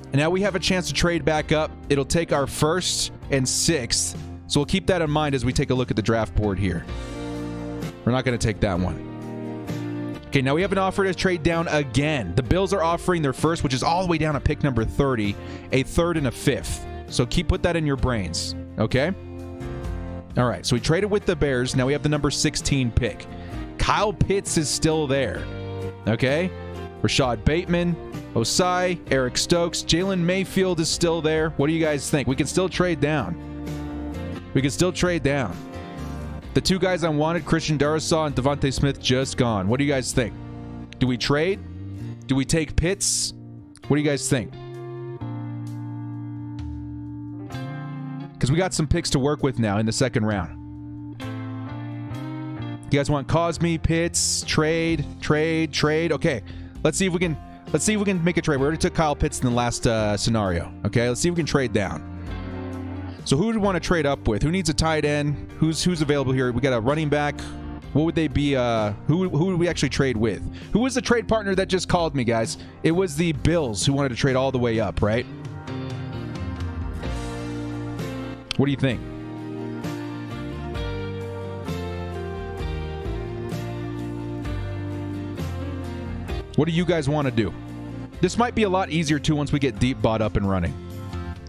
And now we have a chance to trade back up. It'll take our first and 6th. So we'll keep that in mind as we take a look at the draft board here. We're not going to take that one. Okay, now we have an offer to trade down again. The Bills are offering their first, which is all the way down at pick number 30, a 3rd and a 5th. So put that in your brains, okay? All right, so we traded with the Bears. Now we have the number 16 pick. Kyle Pitts is still there, okay? Rashad Bateman, Osai, Eric Stokes, Jalen Mayfield is still there. What do you guys think? We can still trade down. We can still trade down. The 2 guys I wanted, Christian Darrisaw and Devontae Smith, just gone. What do you guys think? Do we trade? Do we take Pitts? What do you guys think? Because because we got some picks to work with now in the second round. You guys want Cosme, Pitts, trade? Okay, let's see if we can make a trade. We already took Kyle Pitts in the last scenario. Okay, let's see if we can trade down. So who do we want to trade up with? Who needs a tight end? Who's available here? We got a running back. What would they be? Who would we actually trade with? Who was the trade partner that just called me, guys? It was the Bills who wanted to trade all the way up, right? What do you think? What do you guys want to do? This might be a lot easier too once we get deep bot up and running.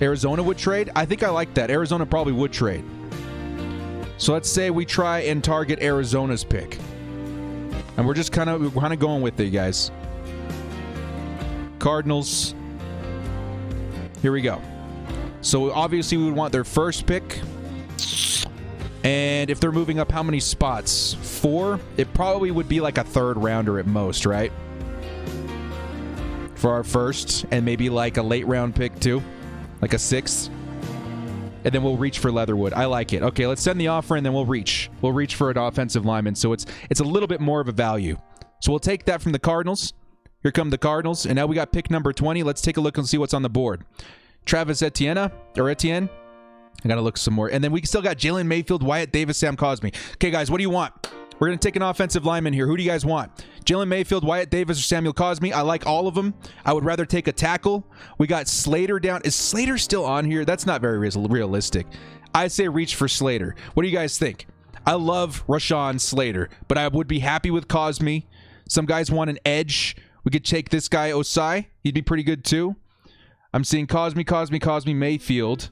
Arizona would trade? I think I like that. Arizona probably would trade. So let's say we try and target Arizona's pick. And we're just kind of going with it, guys. Cardinals. Here we go. So obviously we would want their first pick. And if they're moving up how many spots? 4? It probably would be like a third rounder at most, right? For our first, and maybe like a late round pick too. Like a 6th. And then we'll reach for Leatherwood. I like it. Okay, let's send the offer and then we'll reach. We'll reach for an offensive lineman. So it's a little bit more of a value. So we'll take that from the Cardinals. Here come the Cardinals. And now we got pick number 20. Let's take a look and see what's on the board. Travis Etienne. I got to look some more. And then we still got Jaylen Mayfield, Wyatt Davis, Sam Cosme. Okay, guys, what do you want? We're going to take an offensive lineman here. Who do you guys want? Jaylen Mayfield, Wyatt Davis, or Samuel Cosme? I like all of them. I would rather take a tackle. We got Slater down. Is Slater still on here? That's not very realistic. I say reach for Slater. What do you guys think? I love Rashawn Slater, but I would be happy with Cosme. Some guys want an edge. We could take this guy, Osai. He'd be pretty good too. I'm seeing Cosme, Mayfield.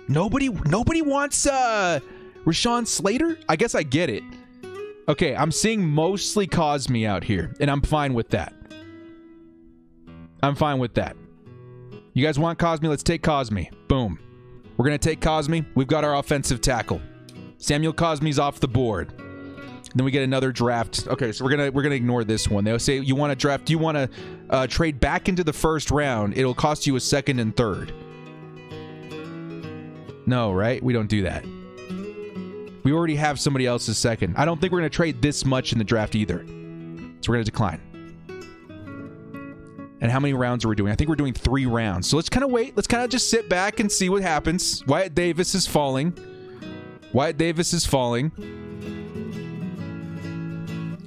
Nobody wants Rashawn Slater? I guess I get it. Okay, I'm seeing mostly Cosme out here, and I'm fine with that. You guys want Cosme? Let's take Cosme. Boom. We're going to take Cosme. We've got our offensive tackle. Samuel Cosme's off the board. Then we get another draft. Okay, so we're gonna ignore this one. They'll say you want to draft. You want to trade back into the first round. It'll cost you a 2nd and 3rd. No, right? We don't do that. We already have somebody else's 2nd. I don't think we're going to trade this much in the draft either. So we're going to decline. And how many rounds are we doing? I think we're doing 3 rounds. So let's kind of wait. Let's kind of just sit back and see what happens. Wyatt Davis is falling.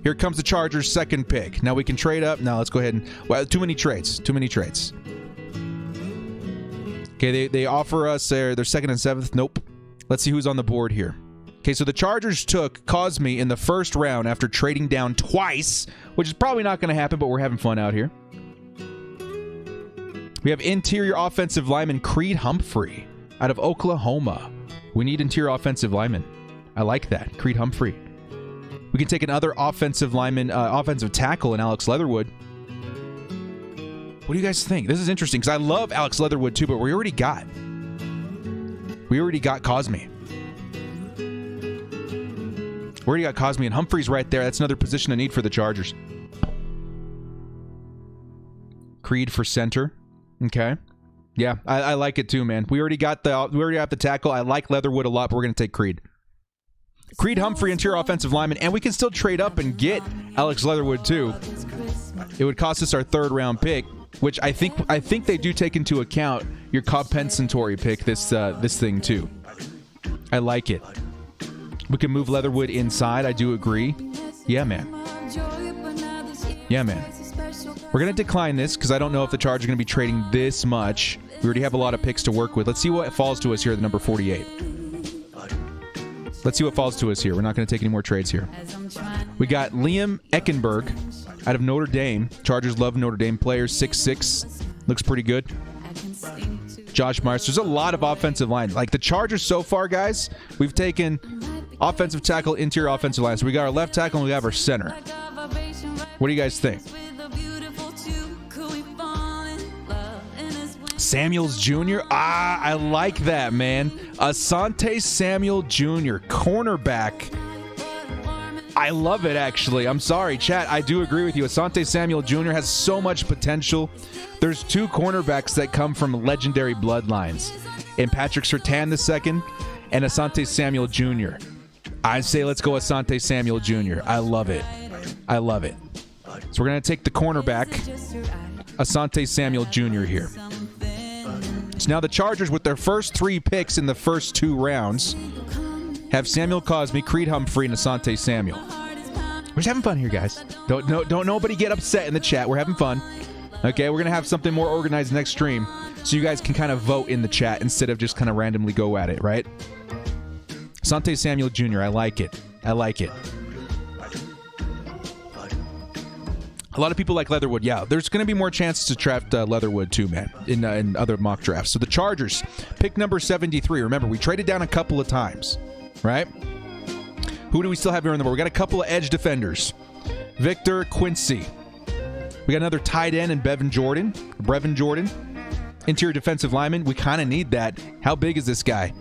Here comes the Chargers' 2nd pick. Now we can trade up. Now let's go ahead and... Well, too many trades. Okay, they offer us their 2nd and 7th. Nope. Let's see who's on the board here. Okay, so the Chargers took Cosme in the first round after trading down twice, which is probably not going to happen, but we're having fun out here. We have interior offensive lineman Creed Humphrey out of Oklahoma. We need interior offensive lineman. I like that. Creed Humphrey. We can take another offensive lineman, offensive tackle in Alex Leatherwood. What do you guys think? This is interesting because I love Alex Leatherwood too, but we already got Cosme. We already got Cosme, and Humphrey's right there. That's another position of need for the Chargers. Creed for center. Okay. Yeah, I like it too, man. We already have the tackle. I like Leatherwood a lot, but we're going to take Creed. Creed Humphrey, interior offensive lineman, and we can still trade up and get Alex Leatherwood too. It would cost us our 3rd round pick, which I think they do take into account your compensatory pick this thing too. I like it. We can move Leatherwood inside. I do agree. Yeah, man. We're going to decline this because I don't know if the Chargers are going to be trading this much. We already have a lot of picks to work with. Let's see what falls to us here at the number 48. Let's see what falls to us here. We're not going to take any more trades here. We got Liam Eckenberg out of Notre Dame. Chargers love Notre Dame players. 6'6". Looks pretty good. Josh Myers. There's a lot of offensive line. Like the Chargers so far, guys, we've taken offensive tackle, interior offensive line. So we got our left tackle and we have our center. What do you guys think? Samuels Jr. I like that, man. Asante Samuel Jr., cornerback I love it, actually. I'm sorry, chat. I do agree with you. Asante Samuel Jr. has so much potential. There's 2 cornerbacks that come from legendary bloodlines. In Patrick Surtain II and Asante Samuel Jr. I say let's go Asante Samuel Jr. I love it. I love it. So we're going to take the cornerback, Asante Samuel Jr. here. So now the Chargers, with their first 3 picks in the first 2 rounds, have Samuel Cosmi, Creed Humphrey, and Asante Samuel. We're just having fun here, guys. Don't nobody get upset in the chat. We're having fun. Okay, we're going to have something more organized next stream so you guys can kind of vote in the chat instead of just kind of randomly go at it, right? Asante Samuel Jr., I like it. I like it. A lot of people like Leatherwood. Yeah, there's going to be more chances to draft Leatherwood too, man, in other mock drafts. So the Chargers, pick number 73. Remember, we traded down a couple of times, right? Who do we still have here on the board? We got a couple of edge defenders. Victor Quincy. We got another tight end in Brevin Jordan. Interior defensive lineman. We kind of need that. How big is this guy?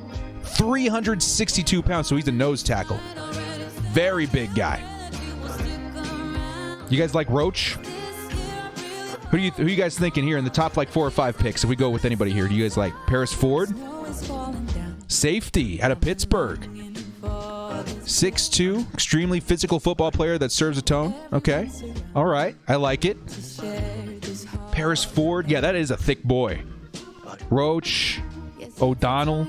362 pounds, so he's a nose tackle. Very big guy. You guys like Roach? Who you guys thinking here in the top like 4 or 5 picks? If we go with anybody here, do you guys like Paris Ford? Safety out of Pittsburgh. 6'2", extremely physical football player that serves a tone. Okay. All right. I like it. Paris Ford. Yeah, that is a thick boy. Roach. O'Donnell.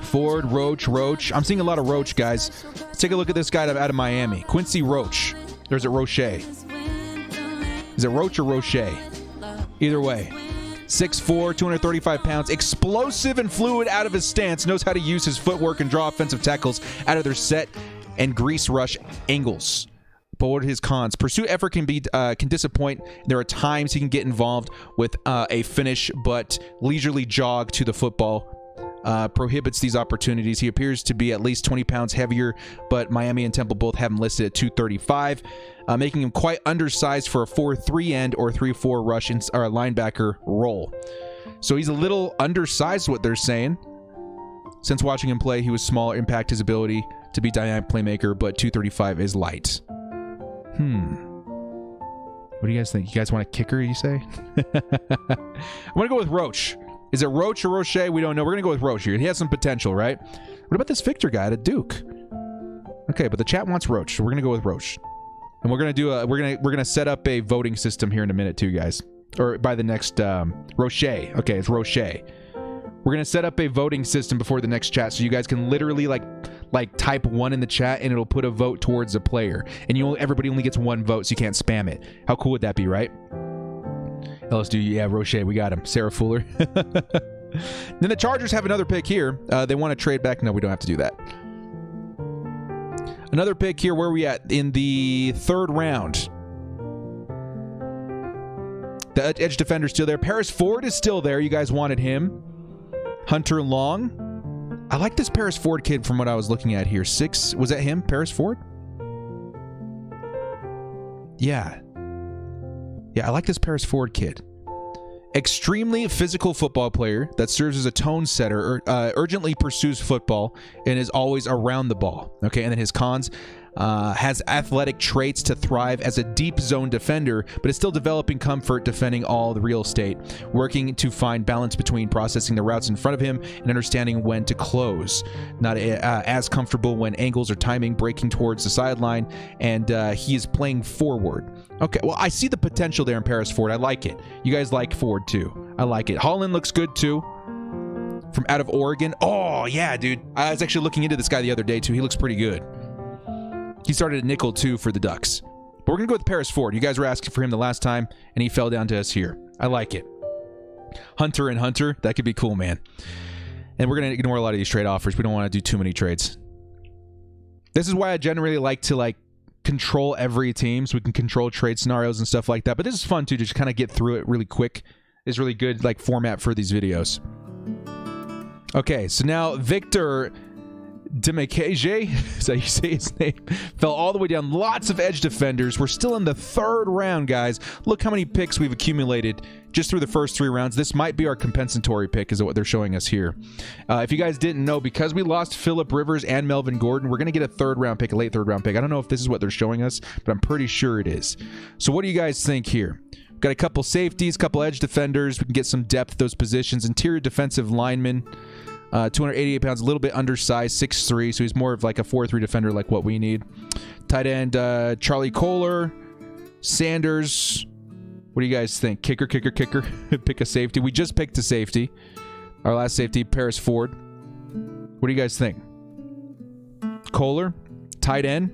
Ford, Roach. I'm seeing a lot of Roach, guys. Let's take a look at this guy out of Miami. Quincy Roach. Or is it Roche? Is it Roach or Roche? Either way. 6'4", 235 pounds. Explosive and fluid out of his stance. Knows how to use his footwork and draw offensive tackles out of their set and grease rush angles. But what are his cons? Pursuit effort can disappoint. There are times he can get involved with a finish, but leisurely jog to the football prohibits these opportunities. He appears to be at least 20 pounds heavier, but Miami and Temple both have him listed at 235, making him quite undersized for a 4-3 end or 3-4 rush or linebacker role. So he's a little undersized, what they're saying. Since watching him play, he was small, impact his ability to be dynamic playmaker, but 235 is light. What do you guys think? You guys want a kicker, you say? I'm going to go with Roach. Is it Roach or Roche? We don't know. We're going to go with Roach here. He has some potential, right? What about this Victor guy at Duke? Okay, but the chat wants Roach, so we're going to go with Roach. And we're going to do we're going to set up a voting system here in a minute too, guys. Or by the next Roche. Okay, it's Roche. We're going to set up a voting system before the next chat so you guys can literally like type 1 in the chat and it'll put a vote towards a player. And everybody only gets 1 vote, so you can't spam it. How cool would that be, right? LSD, yeah, Roche, we got him. Sarah Fuller. Then the Chargers have another pick here. They want to trade back. No, we don't have to do that. Another pick here. Where are we at? In the 3rd round. The edge defender's still there. Paris Ford is still there. You guys wanted him. Hunter Long. I like this Paris Ford kid from what I was looking at here. 6. Was that him? Paris Ford? Yeah. Yeah, I like this Paris Ford kid. Extremely physical football player that serves as a tone setter, urgently pursues football, and is always around the ball. Okay, and then his cons, has athletic traits to thrive as a deep zone defender, but is still developing comfort defending all the real estate, working to find balance between processing the routes in front of him and understanding when to close. Not as comfortable when angles or timing, breaking towards the sideline, and he is playing forward. Okay, well, I see the potential there in Paris Ford. I like it. You guys like Ford too. I like it. Holland looks good too. From out of Oregon. Oh, yeah, dude. I was actually looking into this guy the other day too. He looks pretty good. He started at nickel too for the Ducks. But we're going to go with Paris Ford. You guys were asking for him the last time, and he fell down to us here. I like it. Hunter and Hunter. That could be cool, man. And we're going to ignore a lot of these trade offers. We don't want to do too many trades. This is why I generally like to control every team so we can control trade scenarios and stuff like that. But this is fun too, just kind of get through it really quick. It's really good format for these videos. Okay, so now Victor Demikeje, is that how you say his name? Fell all the way down. Lots of edge defenders. We're still in the 3rd round, guys. Look how many picks we've accumulated just through the first 3 rounds. This might be our compensatory pick, is what they're showing us here. If you guys didn't know, because we lost Phillip Rivers and Melvin Gordon, we're going to get a 3rd round pick, a late 3rd round pick. I don't know if this is what they're showing us, but I'm pretty sure it is. So what do you guys think here? We've got a couple safeties, couple edge defenders. We can get some depth at those positions. Interior defensive lineman. 288 pounds, a little bit undersized, 6'3", so he's more of like a 4-3 defender like what we need. Tight end, Charlie Kohler, Sanders. What do you guys think? Kicker. Pick a safety. We just picked a safety. Our last safety, Paris Ford. What do you guys think? Kohler, tight end.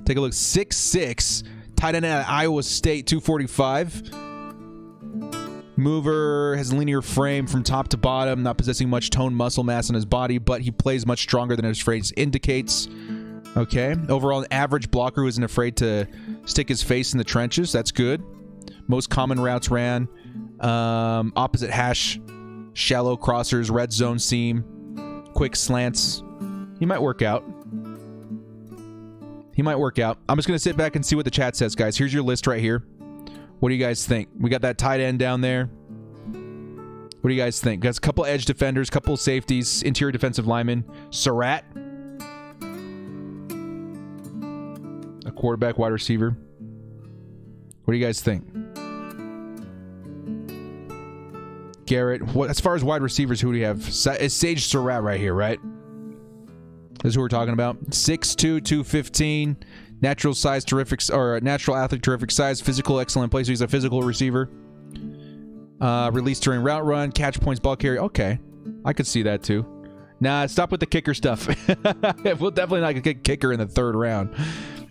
Take a look, 6'6", tight end at Iowa State, 245. Mover, has a linear frame from top to bottom, not possessing much toned muscle mass on his body, but he plays much stronger than his phrase indicates. Okay. Overall, an average blocker who isn't afraid to stick his face in the trenches. That's good. Most common routes ran. Opposite hash, shallow crossers, red zone seam, quick slants. He might work out. I'm just going to sit back and see what the chat says, guys. Here's your list right here. What do you guys think? We got that tight end down there. What do you guys think? Got a couple edge defenders, couple safeties, interior defensive linemen. Surratt. A quarterback, wide receiver. What do you guys think? Garrett. What, as far as wide receivers, who do you have? It's Sage Surratt right here, right? This is who we're talking about. 6'2", 215. Natural size, terrific, or natural athlete, terrific size. Physical, excellent play. So he's a physical receiver. Release during route run. Catch points, ball carry. Okay. I could see that too. Nah, stop with the kicker stuff. We'll definitely not get kicker in the 3rd round.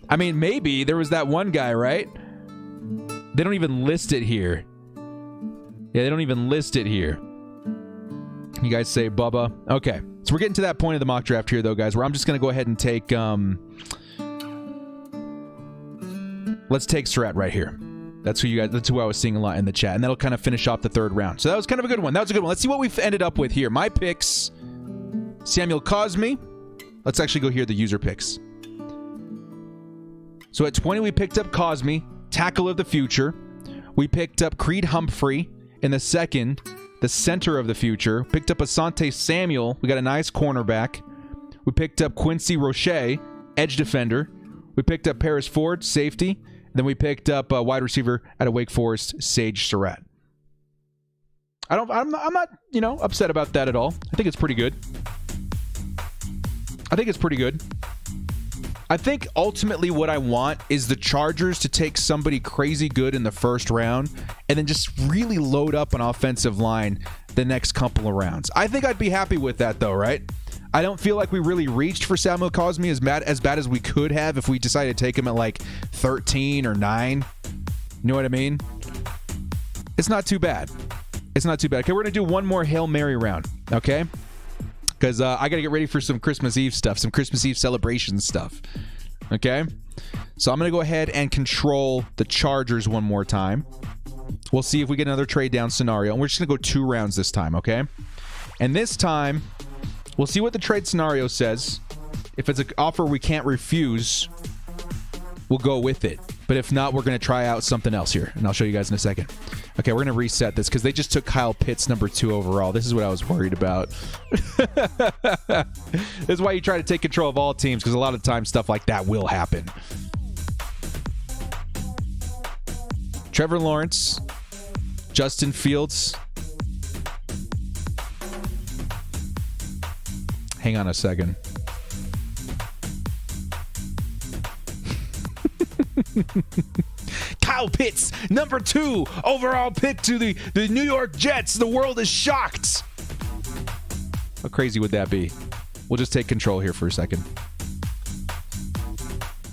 I mean, maybe. There was that one guy, right? They don't even list it here. Yeah, they don't even list it here. You guys say Bubba. Okay. So we're getting to that point of the mock draft here, though, guys, where I'm just going to go ahead and take... let's take Surratt right here. That's who I was seeing a lot in the chat. And that'll kind of finish off the 3rd round. So that was kind of a good one. Let's see what we've ended up with here. My picks, Samuel Cosme. Let's actually go here, the user picks. So at 20, we picked up Cosme, tackle of the future. We picked up Creed Humphrey in the 2nd, the center of the future. Picked up Asante Samuel. We got a nice cornerback. We picked up Quincy Roche, edge defender. We picked up Paris Ford, safety. Then we picked up a wide receiver out of Wake Forest, Sage Surratt. I'm not, upset about that at all. I think it's pretty good. I think ultimately what I want is the Chargers to take somebody crazy good in the 1st round and then just really load up an offensive line the next couple of rounds. I think I'd be happy with that, though, right? I don't feel like we really reached for Samuel Cosme as bad as we could have if we decided to take him at like 13 or 9. You know what I mean? It's not too bad. Okay, we're going to do one more Hail Mary round, okay? Because I got to get ready for some Christmas Eve stuff, some Christmas Eve celebration stuff, okay? So I'm going to go ahead and control the Chargers one more time. We'll see if we get another trade down scenario. And we're just going to go 2 rounds this time, okay? And this time... we'll see what the trade scenario says. If it's an offer we can't refuse, we'll go with it. But if not, we're going to try out something else here. And I'll show you guys in a second. Okay, we're going to reset this because they just took Kyle Pitts number 2 overall. This is what I was worried about. This is why you try to take control of all teams, because a lot of times stuff like that will happen. Trevor Lawrence, Justin Fields. Hang on a second. Kyle Pitts, number 2 overall pick to the New York Jets. The world is shocked. How crazy would that be? We'll just take control here for a second.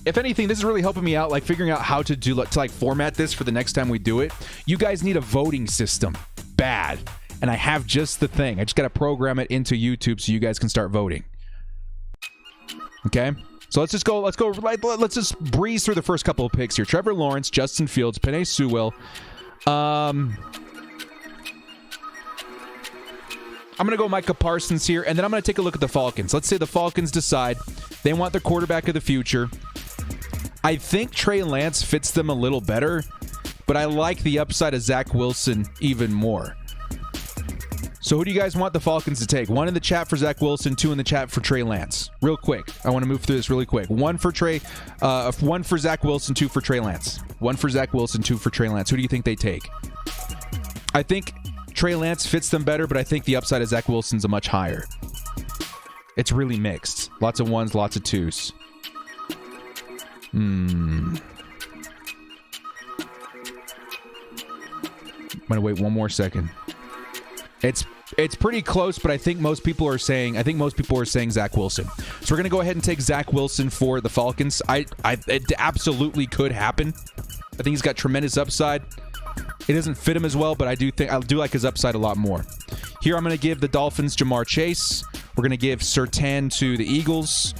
If anything, this is really helping me out, like figuring out how to format this for the next time we do it. You guys need a voting system. Bad. And I have just the thing. I just got to program it into YouTube so you guys can start voting. Okay? So let's just breeze through the first couple of picks here. Trevor Lawrence, Justin Fields, Penei Sewell. I'm going to go Micah Parsons here, and then I'm going to take a look at the Falcons. Let's say the Falcons decide they want their quarterback of the future. I think Trey Lance fits them a little better, but I like the upside of Zach Wilson even more. So who do you guys want the Falcons to take? 1 in the chat for Zach Wilson, 2 in the chat for Trey Lance. Real quick. I want to move through this really quick. 1 for Zach Wilson, 2 for Trey Lance. 1 for Zach Wilson, 2 for Trey Lance. Who do you think they take? I think Trey Lance fits them better, but I think the upside of Zach Wilson's a much higher. It's really mixed. Lots of 1s, lots of 2s. I'm going to wait one more second. It's pretty close, but I think most people are saying Zach Wilson. So we're going to go ahead and take Zach Wilson for the Falcons. It absolutely could happen. I think he's got tremendous upside. It doesn't fit him as well, but I do like his upside a lot more. Here I'm going to give the Dolphins Jamar Chase. We're going to give Surtain to the Eagles.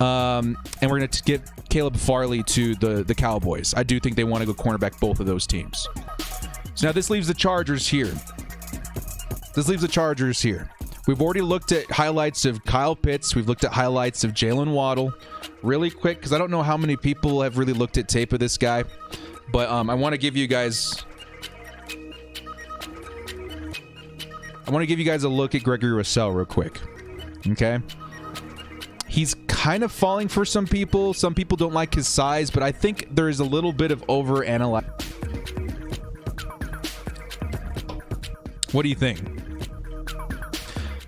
And we're going to give Caleb Farley to the Cowboys. I do think they want to go cornerback both of those teams. So now this leaves the Chargers here. We've already looked at highlights of Kyle Pitts. We've looked at highlights of Jaylen Waddle. Really quick, because I don't know how many people have really looked at tape of this guy. But I want to give you guys... a look at Gregory Rousseau real quick. Okay? He's kind of falling for some people. Some people don't like his size, but I think there is a little bit of over-analyzing. What do you think?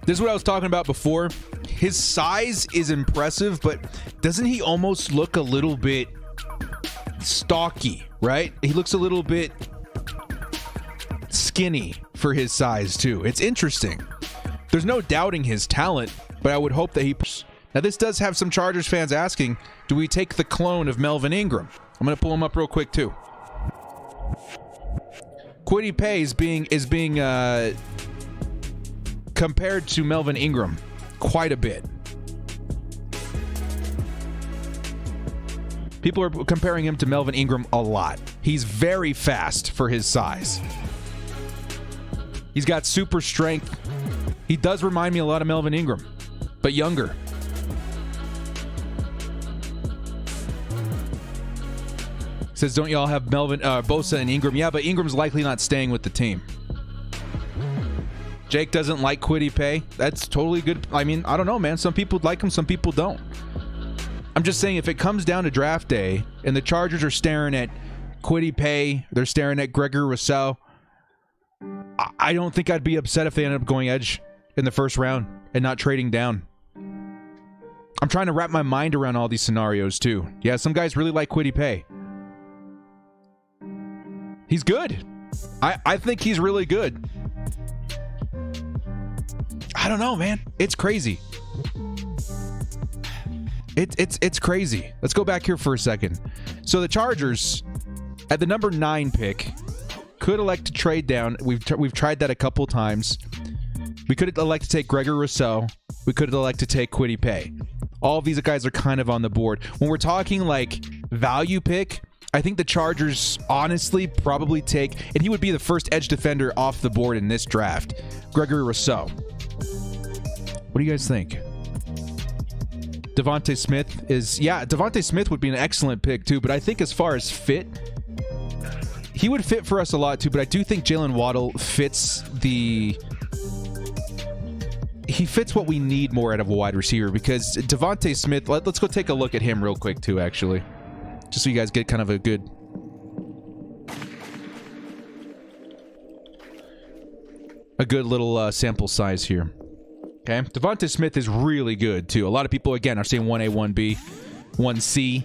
This is what I was talking about before. His size is impressive, but doesn't he almost look a little bit stocky, right? He looks a little bit skinny for his size, too. It's interesting. There's no doubting his talent, but I would hope that he... Now, this does have some Chargers fans asking, do we take the clone of Melvin Ingram? I'm going to pull him up real quick, too. Kwity Paye is being compared to Melvin Ingram quite a bit. People are comparing him to Melvin Ingram a lot. He's very fast for his size. He's got super strength. He does remind me a lot of Melvin Ingram, but younger. Says, don't y'all have Bosa and Ingram? Yeah, but Ingram's likely not staying with the team. Jake doesn't like Kwity Paye. That's totally good. I mean, I don't know, man. Some people like him, some people don't. I'm just saying, if it comes down to draft day and the Chargers are staring at Kwity Paye, they're staring at Gregory Rousseau, I don't think I'd be upset if they ended up going edge in the first round and not trading down. I'm trying to wrap my mind around all these scenarios, too. Yeah, some guys really like Kwity Paye. He's good. I think he's really good. I don't know, man. It's crazy. It's crazy. Let's go back here for a second. So the Chargers, at the number 9 pick, could elect to trade down. We've tried that a couple times. We could elect to take Gregory Rousseau. We could elect to take Kwity Paye. All of these guys are kind of on the board. When we're talking like value pick, I think the Chargers honestly probably take, and he would be the first edge defender off the board in this draft, Gregory Rousseau. What do you guys think? Devontae Smith would be an excellent pick too, but I think as far as fit, he would fit for us a lot too, but I do think Jaylen Waddle fits what we need more out of a wide receiver, because Devontae Smith, let's go take a look at him real quick too, actually. Just so you guys get kind of a good... little sample size here. Okay, Devontae Smith is really good too. A lot of people, again, are saying 1A, 1B, 1C.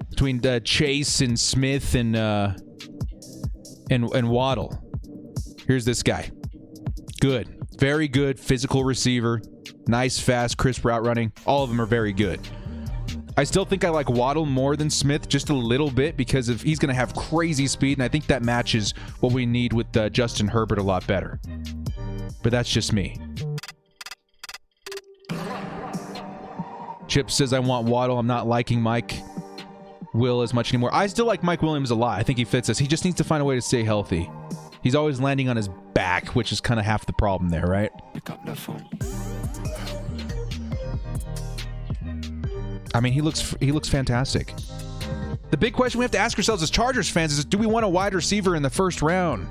Between Chase and Smith and Waddle. Here's this guy. Good. Very good physical receiver. Nice, fast, crisp route running. All of them are very good. I still think I like Waddle more than Smith just a little bit because he's going to have crazy speed, and I think that matches what we need with Justin Herbert a lot better. But that's just me. Chip says, I want Waddle. I'm not liking Mike Will as much anymore. I still like Mike Williams a lot. I think he fits us. He just needs to find a way to stay healthy. He's always landing on his back, which is kind of half the problem there, right? I mean, he looks fantastic. The big question we have to ask ourselves as Chargers fans is, do we want a wide receiver in the first round?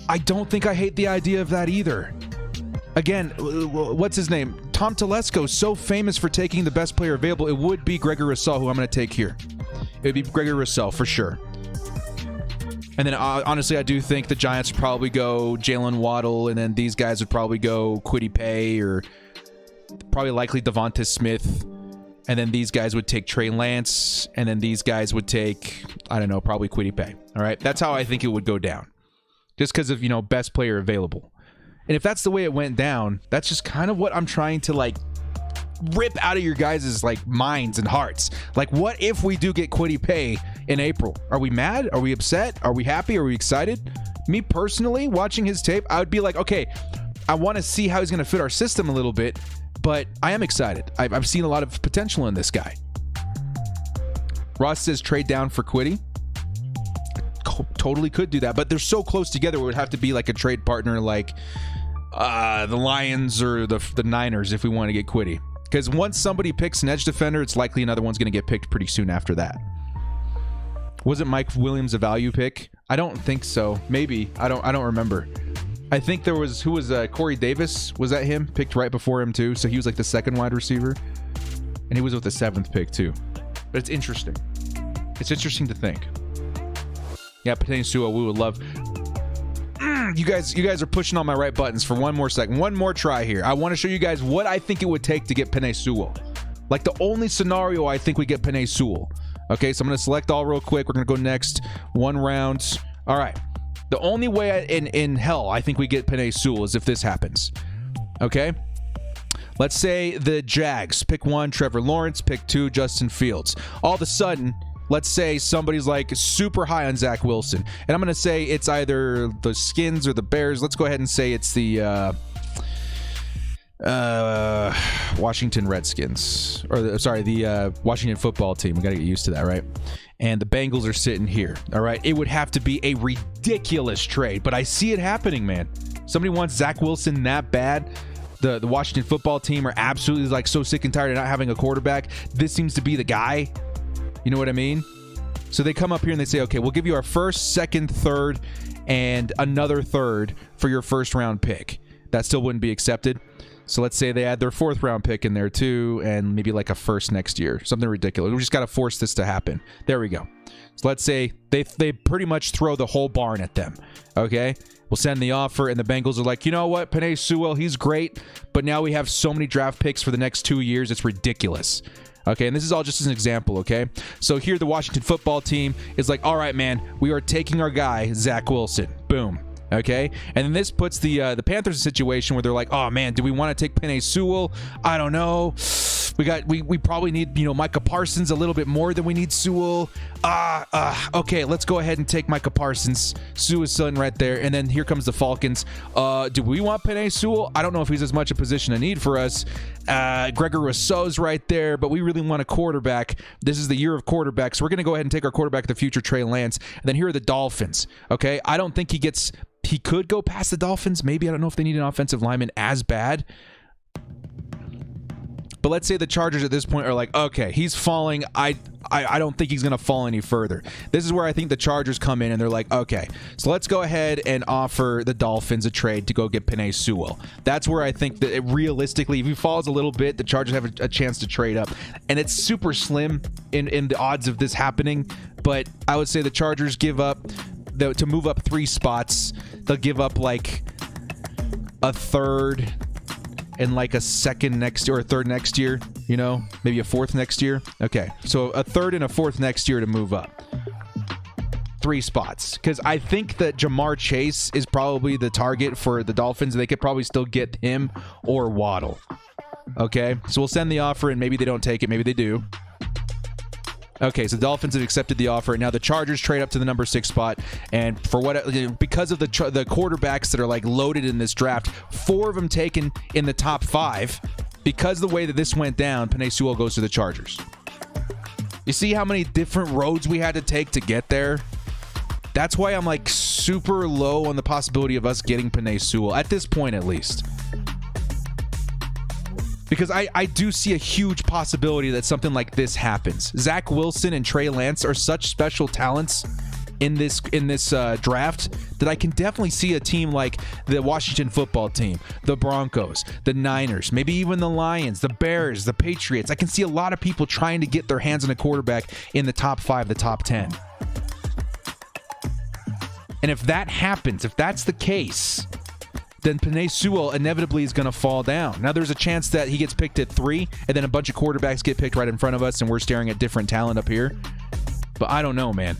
I don't think I hate the idea of that either. Again, what's his name? Tom Telesco, so famous for taking the best player available. It would be Gregory Rousseau, who I'm going to take here. It would be Gregory Rousseau for sure. And then, honestly, I do think the Giants would probably go Jaylen Waddle, and then these guys would probably go Kwity Paye, or probably likely Devonta Smith. And then these guys would take Trey Lance, and then these guys would take, I don't know, probably Kwity Paye. All right? That's how I think it would go down. Just because of, best player available. And if that's the way it went down, that's just kind of what I'm trying to, rip out of your guys' minds and hearts. What if we do get Kwity Paye in April? Are we mad? Are we upset? Are we happy? Are we excited? Me personally, watching his tape, I would be like, okay, I want to see how he's going to fit our system a little bit, but I am excited. I've seen a lot of potential in this guy. Ross says trade down for Kwity. Totally could do that, but they're so close together, it would have to be like a trade partner like the Lions or the Niners if we want to get Kwity. Because once somebody picks an edge defender, it's likely another one's going to get picked pretty soon after that. Wasn't Mike Williams a value pick? I don't think so. Maybe. I don't remember. I think there was, who was Corey Davis? Was that him? Picked right before him too. So he was like the second wide receiver. And he was with the 7th pick too. But it's interesting. It's interesting to think. Yeah, Penei Sewell, we would love. You guys are pushing on my right buttons for one more second. One more try here. I want to show you guys what I think it would take to get Penei Sewell. The only scenario I think we get Penei Sewell. Okay, so I'm going to select all real quick. We're going to go next. 1 round. All right. The only way in hell I think we get Penei Sewell is if this happens. Okay? Let's say the Jags pick 1, Trevor Lawrence, pick 2, Justin Fields. All of a sudden, let's say somebody's super high on Zach Wilson. And I'm going to say it's either the Skins or the Bears. Let's go ahead and say it's the Washington Redskins. Or, the Washington football team. We got to get used to that, right? And the Bengals are sitting here. All right? It would have to be a ridiculous trade. But I see it happening, man. Somebody wants Zach Wilson that bad. The Washington football team are absolutely so sick and tired of not having a quarterback. This seems to be the guy. You know what I mean? So they come up here and they say, okay, we'll give you our 1st, 2nd, 3rd, and another 3rd for your 1st round pick. That still wouldn't be accepted. So let's say they add their 4th round pick in there too, and maybe a 1st next year. Something ridiculous. We just got to force this to happen. There we go. So let's say they pretty much throw the whole barn at them. Okay? We'll send the offer, and the Bengals are like, you know what? Penei Sewell, he's great, but now we have so many draft picks for the next 2 years. It's ridiculous. Okay, and this is all just as an example, okay? So here the Washington football team is like, all right, man, we are taking our guy, Zach Wilson. Boom. Okay? And then this puts the Panthers in a situation where they're like, oh, man, do we want to take Penei Sewell? I don't know. We probably need, Micah Parsons a little bit more than we need Sewell. Okay, let's go ahead and take Micah Parsons. Sewell's sitting right there. And then here comes the Falcons. Do we want Penei Sewell? I don't know if he's as much a position of need for us. Gregory Rousseau's right there, but we really want a quarterback. This is the year of quarterbacks. So we're going to go ahead and take our quarterback of the future, Trey Lance. And then here are the Dolphins. Okay, I don't think he could go past the Dolphins. Maybe. I don't know if they need an offensive lineman as bad. But let's say the Chargers at this point are like, okay, he's falling. I don't think he's going to fall any further. This is where I think the Chargers come in and they're like, okay, so let's go ahead and offer the Dolphins a trade to go get Penei Sewell. That's where I think that realistically, if he falls a little bit, the Chargers have a chance to trade up. And it's super slim in the odds of this happening. But I would say the Chargers give up, to move up 3 spots, they'll give up a 3rd and a 2nd next year or a 3rd next year, maybe a 4th next year. Okay, so a 3rd and a 4th next year to move up 3 spots, because I think that Jamar Chase is probably the target for the Dolphins. They could probably still get him or Waddle. Okay, so we'll send the offer and maybe they don't take it, maybe they do. Okay, so the Dolphins have accepted the offer. Now the Chargers trade up to the number 6 spot, and because of the quarterbacks that are loaded in this draft, 4 of them taken in the top 5. Because of the way that this went down, Penei Sewell goes to the Chargers. You see how many different roads we had to take to get there? That's why I'm like super low on the possibility of us getting Penei Sewell at this point, at least. Because I do see a huge possibility that something like this happens. Zach Wilson and Trey Lance are such special talents in this draft that I can definitely see a team like the Washington football team, the Broncos, the Niners, maybe even the Lions, the Bears, the Patriots. I can see a lot of people trying to get their hands on a quarterback in the top 5, the top 10. And if that happens, if that's the case, then Penei Sewell inevitably is going to fall down. Now, there's a chance that he gets picked at 3, and then a bunch of quarterbacks get picked right in front of us, and we're staring at different talent up here. But I don't know, man.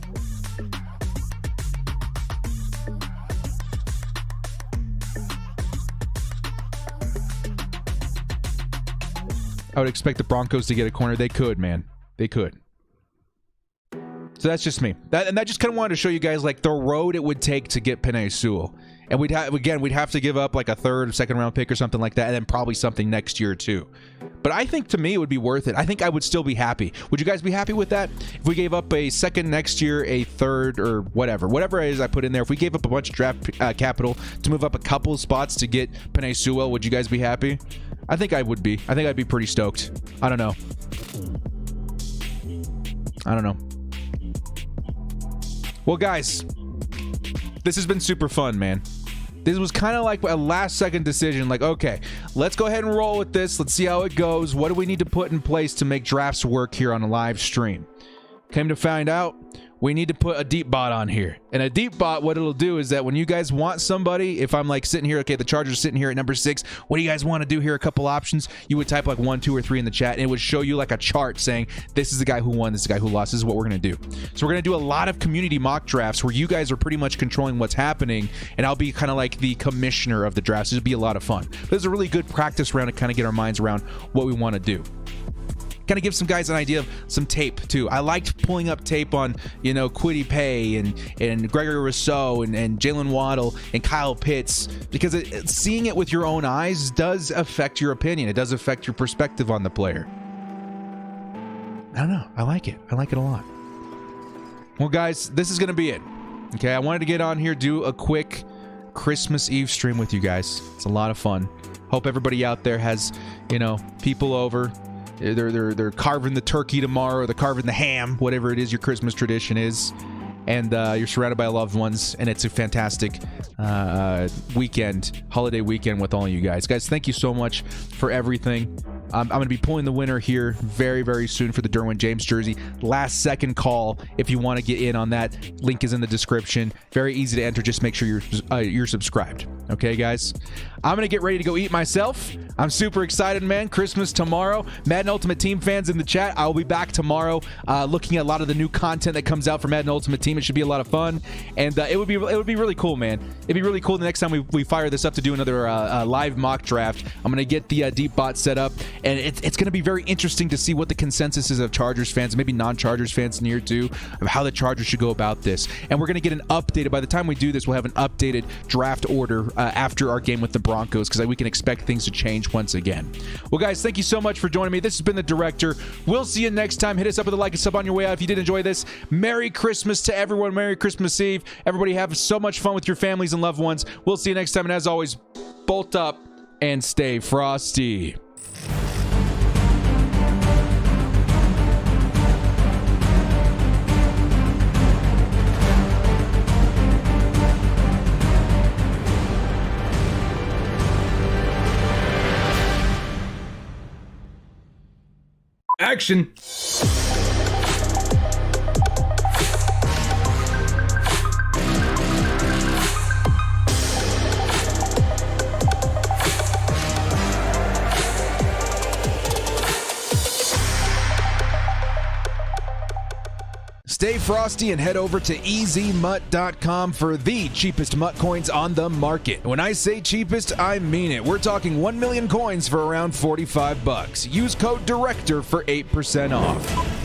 I would expect the Broncos to get a corner. They could, man. They could. So that's just me. And I just kind of wanted to show you guys like the road it would take to get Penei Sewell. And we'd have to give up like a 3rd or 2nd round pick or something like that, and then probably something next year too. But I think to me it would be worth it. I think I would still be happy. Would you guys be happy with that? If we gave up a 2nd next year, a 3rd, or whatever it is I put in there, if we gave up a bunch of draft capital to move up a couple spots to get Penei Sewell, would you guys be happy? I think I would be. I think I'd be pretty stoked. I don't know. Well, guys, this has been super fun, man. This was kind of like a last-second decision. Like, okay, let's go ahead and roll with this. Let's see how it goes. What do we need to put in place to make drafts work here on a live stream? Came to find out, we need to put a deep bot on here. And a deep bot, what it'll do is that when you guys want somebody, if I'm like sitting here, okay, the Chargers sitting here at number 6, what do you guys want to do here? A couple options. You would type like 1, 2, or 3 in the chat, and it would show you like a chart saying, this is the guy who won, this is the guy who lost, this is what we're going to do. So we're going to do a lot of community mock drafts where you guys are pretty much controlling what's happening, and I'll be kind of like the commissioner of the drafts. It'll be a lot of fun. But this is a really good practice round to kind of get our minds around what we want to do. Kind of give some guys an idea of some tape too. I liked pulling up tape on, Kwity Paye and Gregory Rousseau and Jaylen Waddle and Kyle Pitts, because seeing it with your own eyes does affect your opinion. It does affect your perspective on the player. I don't know. I like it. I like it a lot. Well, guys, this is going to be it. Okay, I wanted to get on here, do a quick Christmas Eve stream with you guys. It's a lot of fun. Hope everybody out there has, people over. They're carving the turkey tomorrow, they're carving the ham, whatever it is your Christmas tradition is, and you're surrounded by loved ones, and it's a fantastic holiday weekend with all of you guys. Guys, thank you so much for everything. I'm going to be pulling the winner here very, very soon for the Derwin James jersey. Last second call if you want to get in on that. Link is in the description. Very easy to enter. Just make sure you're subscribed. Okay, guys? I'm going to get ready to go eat myself. I'm super excited, man. Christmas tomorrow. Madden Ultimate Team fans in the chat, I'll be back tomorrow looking at a lot of the new content that comes out for Madden Ultimate Team. It should be a lot of fun. And it would be really cool, man. It'd be really cool the next time we fire this up to do another live mock draft. I'm going to get the deep bot set up. And it's going to be very interesting to see what the consensus is of Chargers fans, maybe non-Chargers fans in here too, of how the Chargers should go about this. And we're going to get an updated, by the time we do this, we'll have an updated draft order after our game with the Broncos, because we can expect things to change once again. Well, guys, thank you so much for joining me. This has been The Director. We'll see you next time. Hit us up with a like and sub on your way out if you did enjoy this. Merry Christmas to everyone. Merry Christmas Eve. Everybody have so much fun with your families and loved ones. We'll see you next time. And as always, bolt up and stay frosty. Action. Stay frosty and head over to ezmutt.com for the cheapest mutt coins on the market. When I say cheapest, I mean it. We're talking 1 million coins for around $45. Use code DIRECTOR for 8% off.